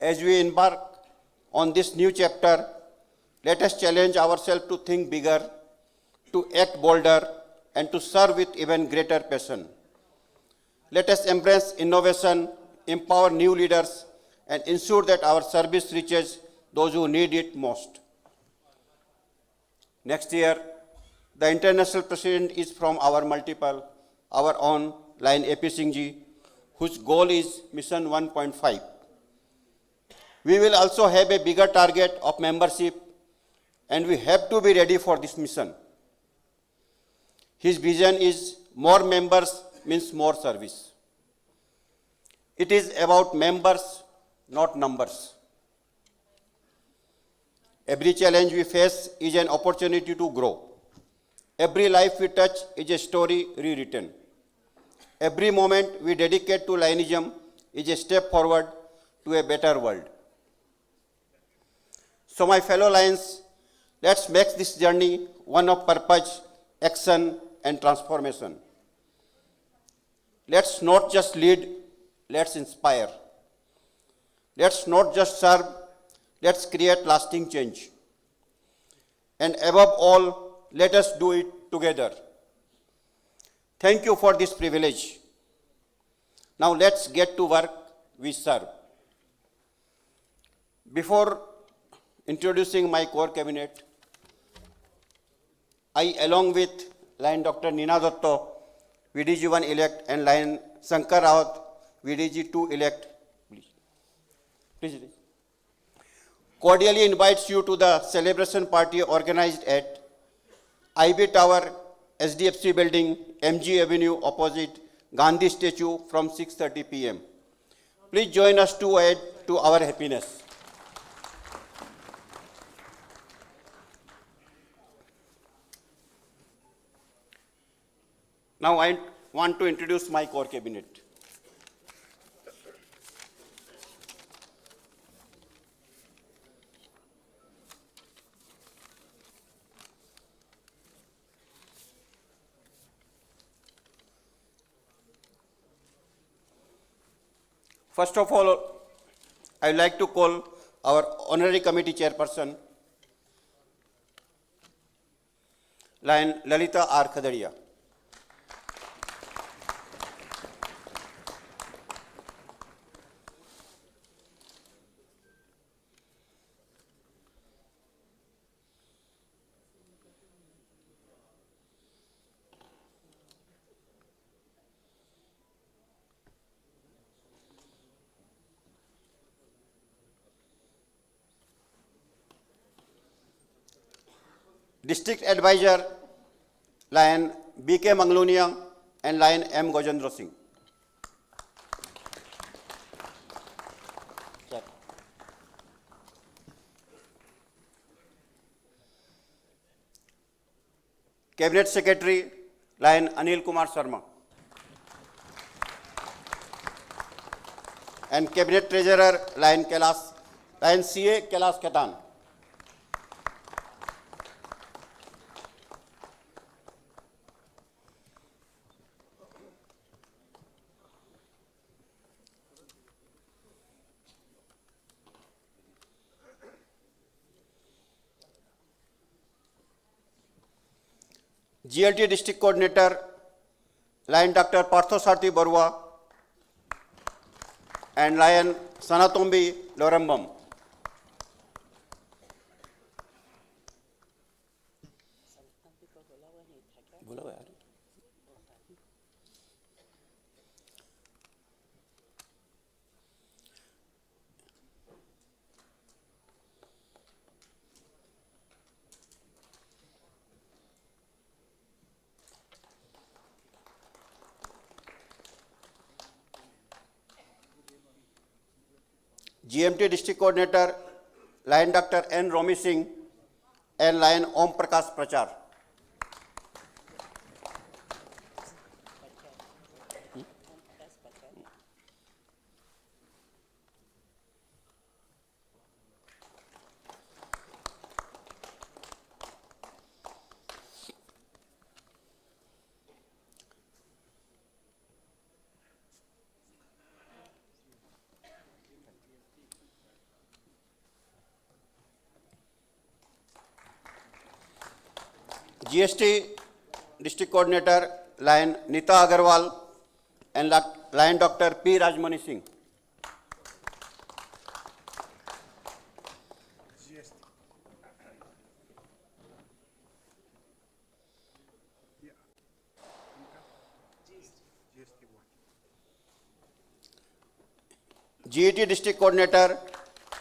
As we embark on this new chapter, let us challenge ourselves to think bigger, to act bolder, and to serve with even greater passion. Let us embrace innovation, empower new leaders, and ensure that our service reaches those who need it most. Next year, the international president is from our own Lion AP Singh Ji, whose goal is Mission 1.5. We will also have a bigger target of membership, and we have to be ready for this mission. His vision is more members means more service. It is about members, not numbers. Every challenge we face is an opportunity to grow. Every life we touch is a story rewritten. Every moment we dedicate to Lionism is a step forward to a better world. So my fellow Lions, let's make this journey one of purpose, action, and transformation. Let's not just lead, let's inspire. Let's not just serve, let's create lasting change. And above all, let us do it together. Thank you for this privilege. Now let's get to work we serve. Before introducing my core cabinet, I, along with Lion Dr. Neena Dutta, VDG1 elect, and Lion Shankar Rawat, VDG2 elect, please, cordially invites you to the celebration party organized at IB Tower, SDFC Building, MG Avenue, opposite Gandhi Statue from 6:30 p.m. Please join us to add to our happiness. Now I want to introduce my core cabinet. First of all, I would like to call our honorary committee chairperson, Lion Lalita R. Khadaria. District Advisor, Lion B.K. Manglonia and Lion M. Gojendra Singh. Cabinet Secretary, Lion Anil Kumar Sharma. And Cabinet Treasurer, Lion CA Kailash Khaitan. GLT District Coordinator, Lion Dr. Parthosarthi Barua, and Lion Sanatombi Lorambam. GMT District Coordinator, Lion Dr. N. Romi Singh, and Lion Om Prakash Prachar. GST District Coordinator, Lion Nita Agarwal, and Lion Dr. P. Rajmani Singh. GET District Coordinator,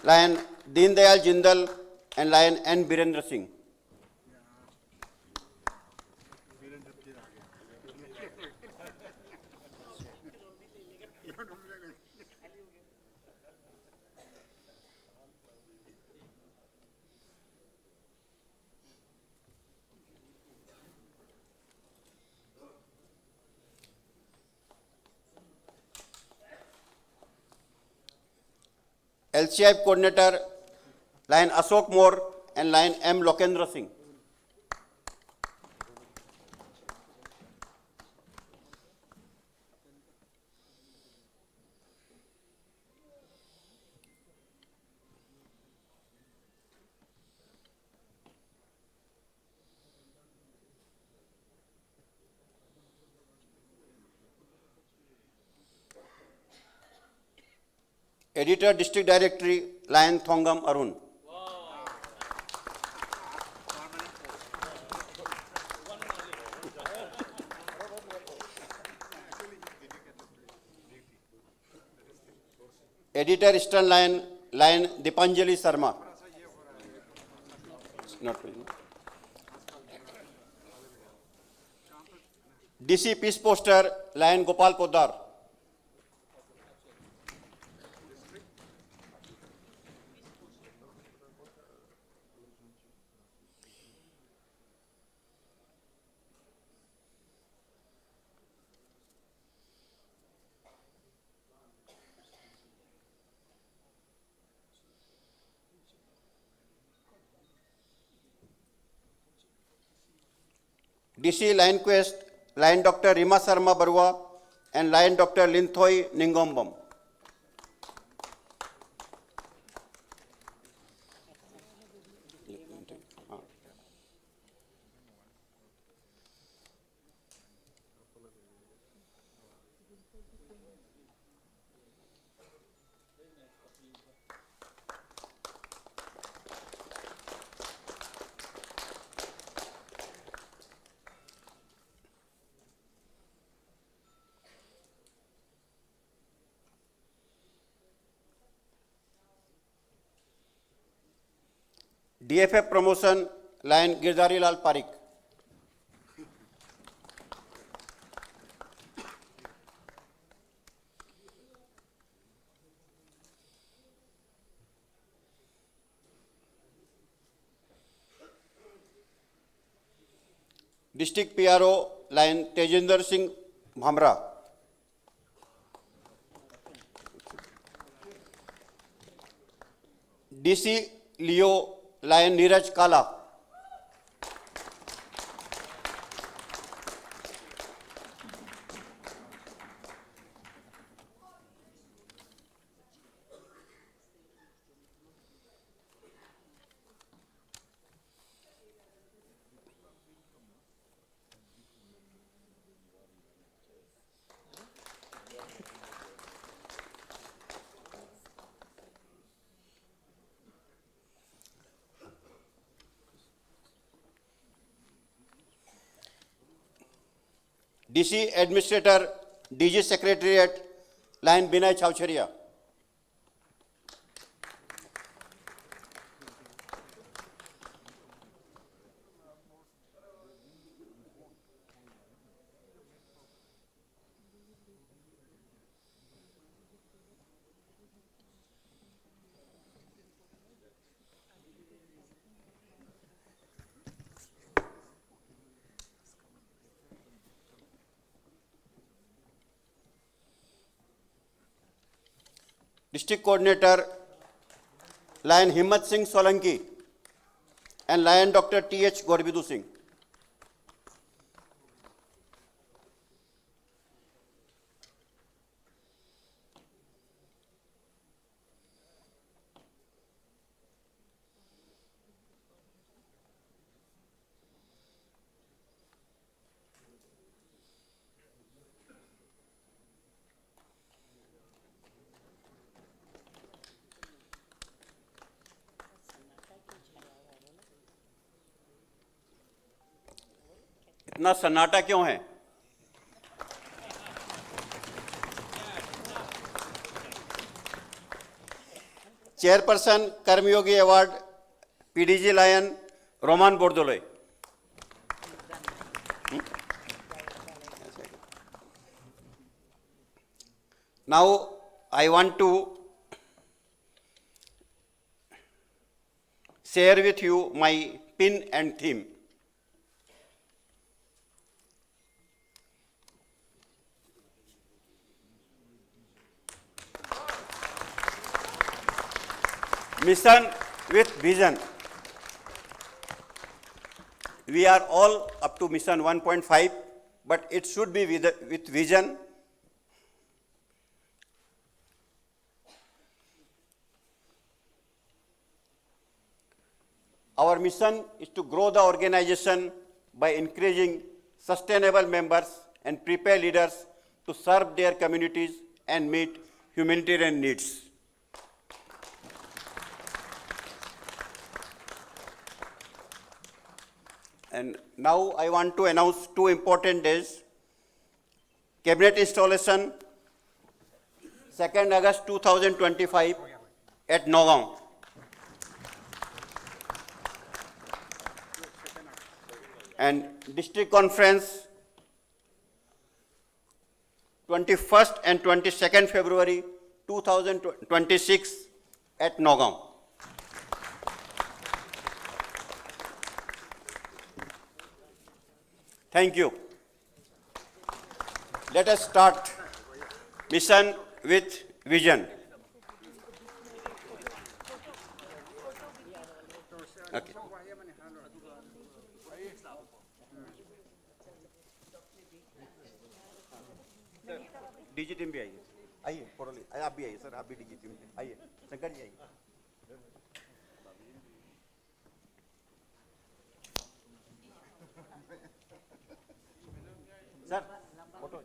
Lion Deen Dayal Jindal, and Lion N. Birendra Singh. LCI Coordinator, Lion Ashok Moore, and Lion M. Lokendra Singh. Editor District Directory, Lion Thongam Arun. Editor Eastern Lion, Lion Dipanjali Sarma. Not really. DC Peace Poster, Lion Gopal Podar. DC Lion Quest, Lion Dr. Rima Sarma Barua, and Lion Dr. Linthoi Ningombam. DFF Promotion, Lion Girdari Lal Parik. District PRO, Lion Tejinder Singh Bhamra. DC Leo, Lion Neeraj Kala. DC Administrator, DG Secretariat, Lion Binay Chowcharia. District Coordinator, Lion Himmat Singh Solanki and Lion Dr. T.H. Gorbidu Singh. इतना सन्नाटा क्यों है? Chairperson Karmayogi award PDG lion Roman Bordoloi. Now I want to share with you my pin and theme. Mission with vision. We are all up to mission 1.5, but it should be with vision. Our mission is to grow the organization by encouraging sustainable members and prepare leaders to serve their communities and meet humanitarian needs. And now I want to announce two important days. Cabinet installation, 2nd August 2025 at Nagaon. And district conference, 21st and 22nd February 2026 at Nagaon. Thank you. Let us start mission with vision. Okay. DG team भी आइए. आइए पोरोली, आप भी आइए sir, आप भी DG team आइए. शंकर जी आइए. Sir photo.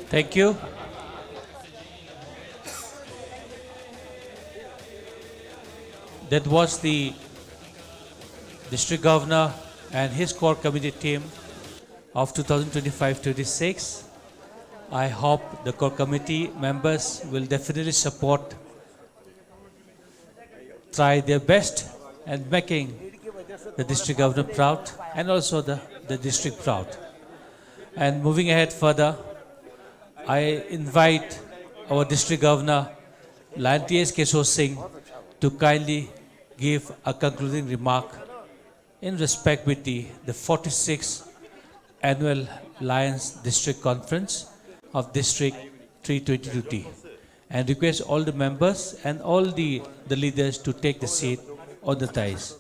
Thank you. That was the District Governor and his core committee team of 2025-26. I hope the core committee members will definitely support, try their best and making the District Governor proud and also the district proud. And moving ahead further, I invite our District Governor, Lion T.S. Keshav Singh, to kindly give a concluding remark in respect with the 46th Annual Lions District Conference of District 322T, and request all the members and all the leaders to take the seat on the dais.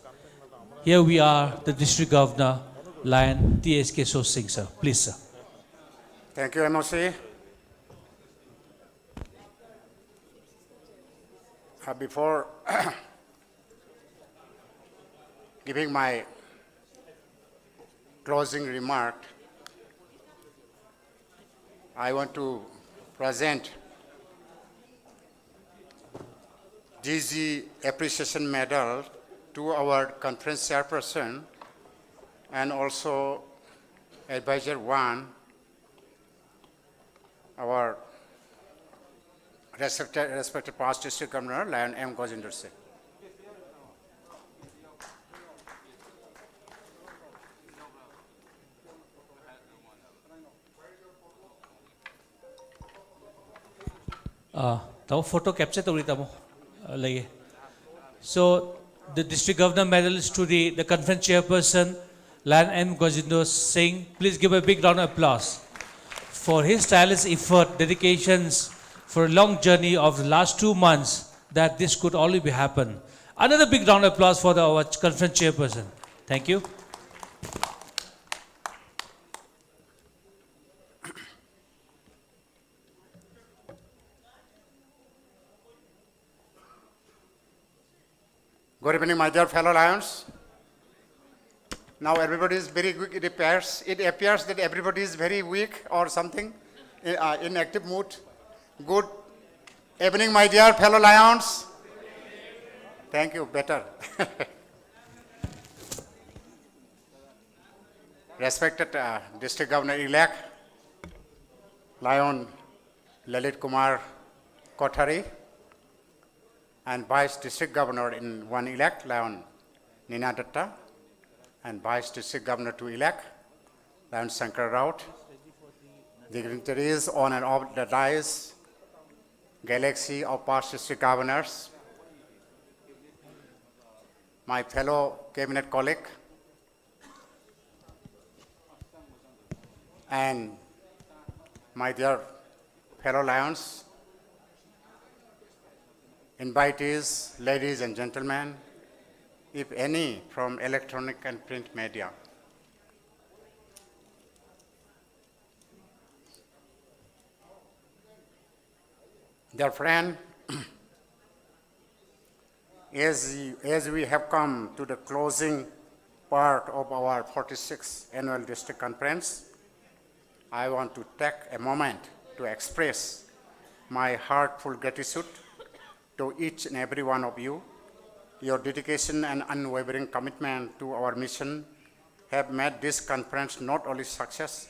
Here we are, the District Governor, Lion T.S. Keshav Singh, sir. Please, sir. Thank you, MOC. Before giving my closing remark, I want to present DG Appreciation Medal to our conference chairperson and also Advisor 1, our respected past District Governor, Lion M. Gajinder Singh. Tamo photo capture to tamo lagi. So the District Governor medal is to the conference chairperson, Lion M. Gajinder Singh. Please give a big round of applause for his tireless effort, dedications for a long journey of the last 2 months that this could only be happen. Another big round of applause for our conference chairperson. Thank you. Good evening, my dear fellow Lions. Now everybody is very weak. It appears that everybody is very weak or something, in active mood. Good evening, my dear fellow Lions. Thank you, better. Respected District Governor-elect, Lion Lalit Kumar Kothari, and Vice District Governor in one elect, Lion Nina Datta, and Vice District Governor to elect, Lion Shankar Raut, dignitaries on and off the dais, galaxy of past district governors, my fellow cabinet colleague, and my dear fellow Lions, invitees, ladies and gentlemen, if any from electronic and print media. Dear friend, as we have come to the closing part of our 46th Annual District Conference, I want to take a moment to express my heartful gratitude to each and every one of you. Your dedication and unwavering commitment to our mission have made this conference not only success,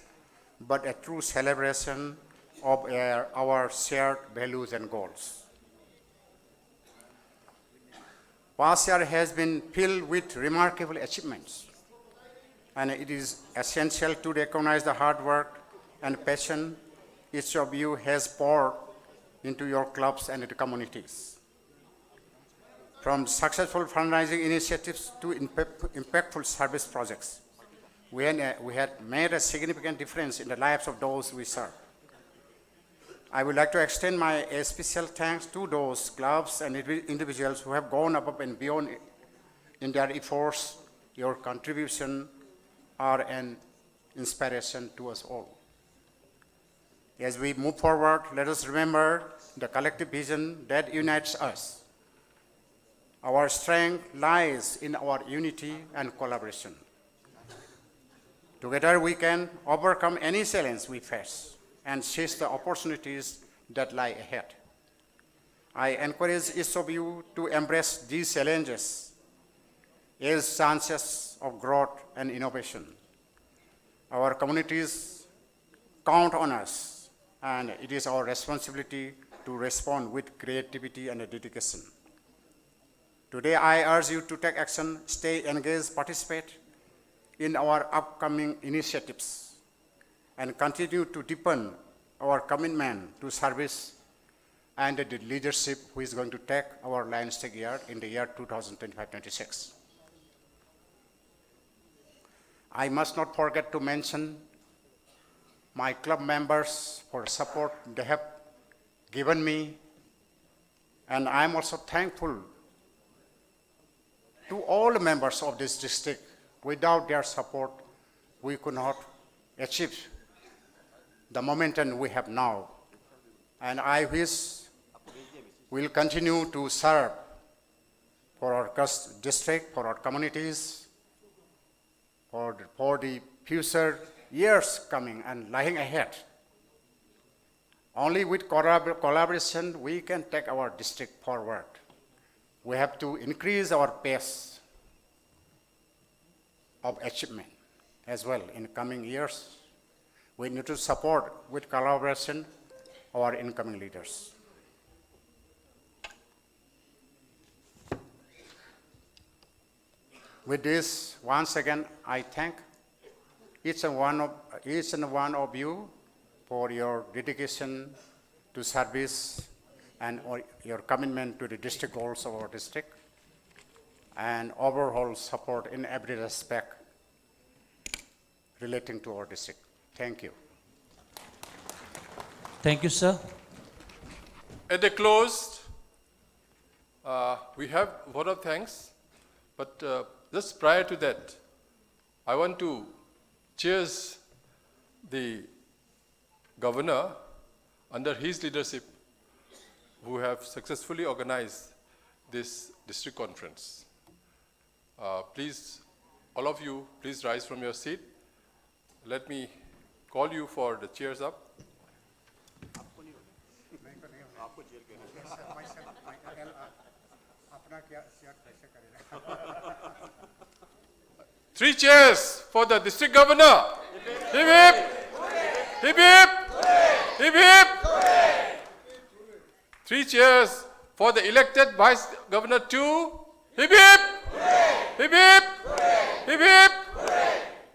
but a true celebration of our shared values and goals. Past year has been filled with remarkable achievements, and it is essential to recognize the hard work and passion each of you has poured into your clubs and the communities. From successful fundraising initiatives to impactful service projects, we had made a significant difference in the lives of those we serve. I would like to extend my special thanks to those clubs and individuals who have gone above and beyond in their efforts. Your contribution are an inspiration to us all. As we move forward, let us remember the collective vision that unites us. Our strength lies in our unity and collaboration. Together we can overcome any challenge we face and seize the opportunities that lie ahead. I encourage each of you to embrace these challenges as chances of growth and innovation. Our communities count on us, and it is our responsibility to respond with creativity and dedication. Today, I urge you to take action, stay engaged, participate in our upcoming initiatives, and continue to deepen our commitment to service and the leadership who is going to take our Lions Tech year in the year 2025-26. I must not forget to mention my club members for the support they have given me, and I am also thankful to all the members of this district. Without their support, we could not achieve the momentum we have now. And I wish we'll continue to serve for our district, for our communities, for the future years coming and lying ahead. Only with collaboration we can take our district forward. We have to increase our pace of achievement as well in coming years. We need to support with collaboration our incoming leaders. With this, once again, I thank each and one of you for your dedication to service and your commitment to the district goals of our district and overall support in every respect relating to our district. Thank you. Thank you, sir. At the close, we have a vote of thanks, but just prior to that, I want to cheers the governor under his leadership who have successfully organized this district conference. Please, all of you, please rise from your seat. Let me call you for the cheers up. Three cheers for the district governor. Hip hip! Hip hip! Hip hip! Three cheers for the elected Vice Governor 2. Hip hip! Hip hip! Hip hip!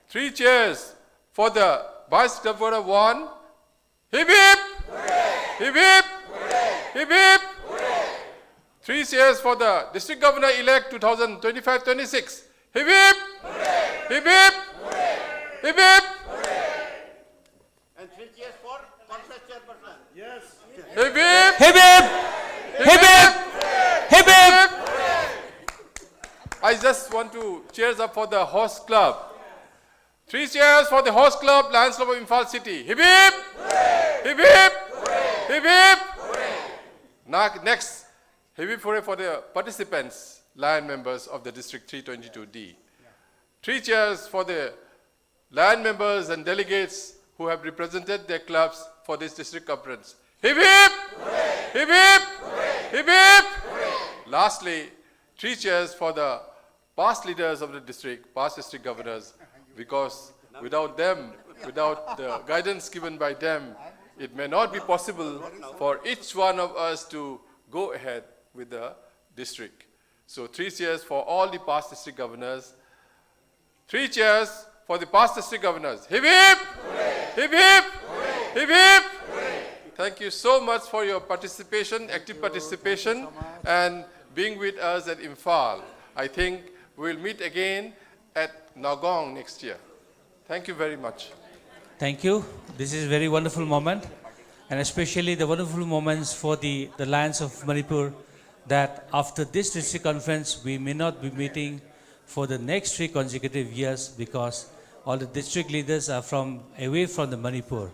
Three cheers for the Vice Governor 1. Hip hip! Hip hip! Hip hip! Three cheers for the District Governor-elect 2025-26. Hip hip! Hip hip! Hip hip! And 3 cheers for conference chairperson. Yes. Hip hip! Hip hip! Hip hip! Hip hip! I just want to cheers up for the host club. 3 cheers for the host club, Lions Club of Imphal City. Hip hip! Hip hip! Hip hip! Next, hip hip hooray for the participants, Lion members of the District 322D. 3 cheers for the Lion members and delegates who have represented their clubs for this district conference. Hip hip! Hip hip! Hip hip! Lastly, 3 cheers for the past leaders of the district, past district governors, because without them, without the guidance given by them, it may not be possible for each one of us to go ahead with the district. So 3 cheers for all the past district governors. 3 cheers for the past district governors. Hip hip! Hip hip! Hip hip! Thank you so much for your participation, active participation, and being with us at Imphal. I think we'll meet again at Nagong next year. Thank you very much. Thank you. This is a very wonderful moment, and especially the wonderful moments for the Lions of Manipur, that after this district conference, we may not be meeting for the next 3 consecutive years because all the district leaders are away from the Manipur.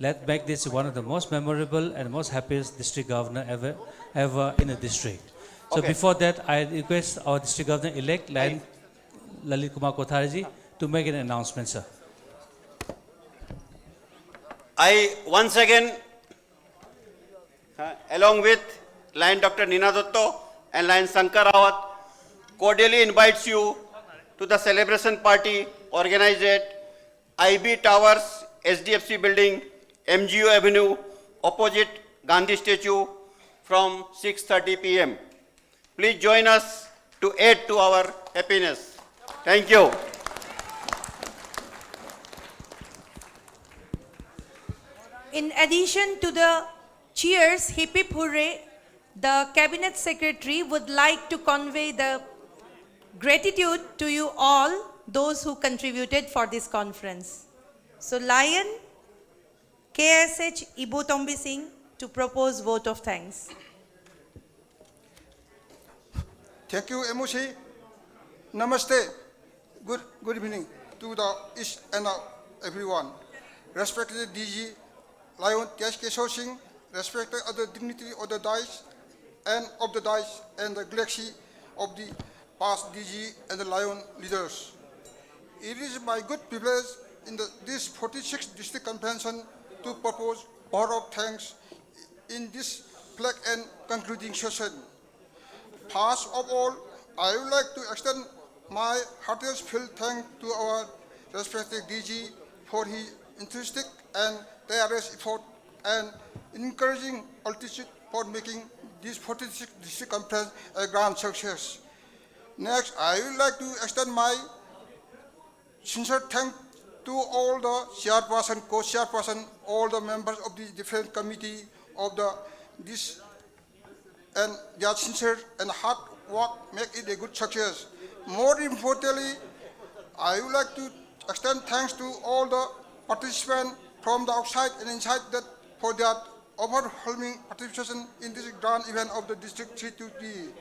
Let's make this one of the most memorable and most happiest district governor ever in a district. So before that, I request our district governor-elect, Lion Lalit Kumar Kotharji, to make an announcement, sir. I once again, along with Lion Dr. Nina Dotto and Lion Sankar Rawat, cordially invites you to the celebration party organized at IB Towers, SDFC Building, MGO Avenue, opposite Gandhi Statue from 6:30 p.m. Please join us to add to our happiness. Thank you. In addition to the cheers, hip hip hooray, the Cabinet Secretary would like to convey the gratitude to you all, those who contributed for this conference. So Lion, KSH Ibu Tombi Singh to propose vote of thanks. Thank you, MOC. Namaste. Good evening to the East and everyone. Respected DG Lion Kesho Singh, respected other dignity of the dice and the galaxy of the past DG and the Lion leaders. It is my good privilege in this 46th district convention to propose vote of thanks in this flag and concluding session. First of all, I would like to extend my heartiest felt thanks to our respected DG for his enthusiastic and tireless effort and encouraging altitude for making this 46th district conference a grand success. Next, I would like to extend my sincere thanks to all the chairperson, co-chairperson, all the members of the different committee of this, and their sincere and hard work make it a good success. More importantly, I would like to extend thanks to all the participants from the outside and inside that for their overwhelming participation in this grand event of the District 323.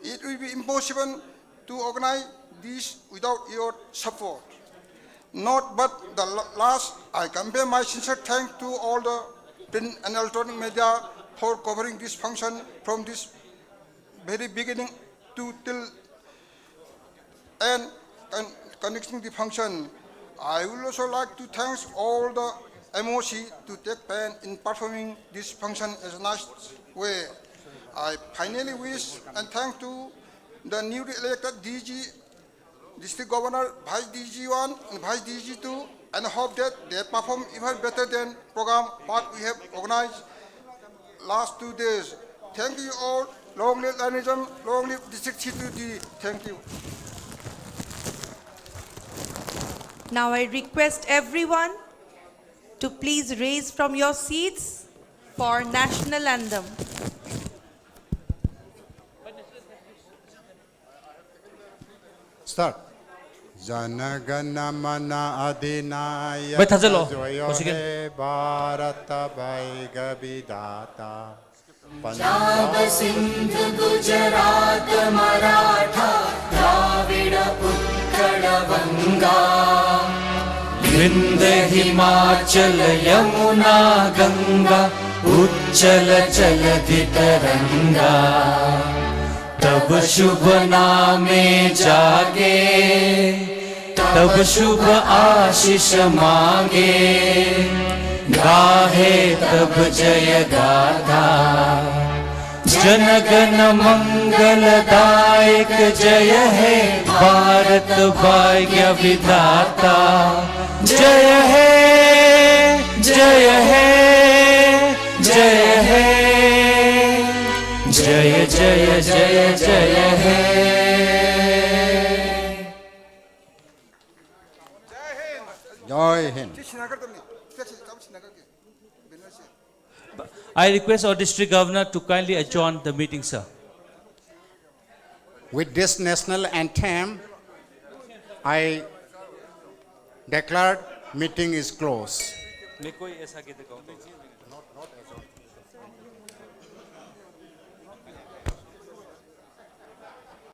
It will be impossible to organize this without your support. Not but the last, I convey my sincere thanks to all the print and electronic media for covering this function from this very beginning to till and connecting the function. I would also like to thank all the MOC to take part in performing this function as a nice way. I finally wish and thank to the newly elected DG, District Governor, Vice DG1 and Vice DG2, and hope that they perform even better than program what we have organized last 2 days. Thank you all. Long live Lionism, long live District 323. Thank you. Now I request everyone to please raise from your seats for national anthem. Start. Janagana mana adinaya Baik, Hazal, joyo musikin. he Bharata bhaiga vidata Punjab, Sindh, Gujarat, Maratha, Dravida, Utkala, Vanga, Vindhya, Himachal, Yamuna, Ganga, Uchala, Chaladhi, Taranga. तब शुभ नामे जागे, तब शुभ आशीष मांगे, गाहे तब जय गाथा, जनगण मंगलदायक जय है भारत भाग्य विधाता, जय है जय है जय है जय जय जय जय है। Jai Hind. I request our district governor to kindly adjourn the meeting, sir. With this national anthem, I declare meeting is closed.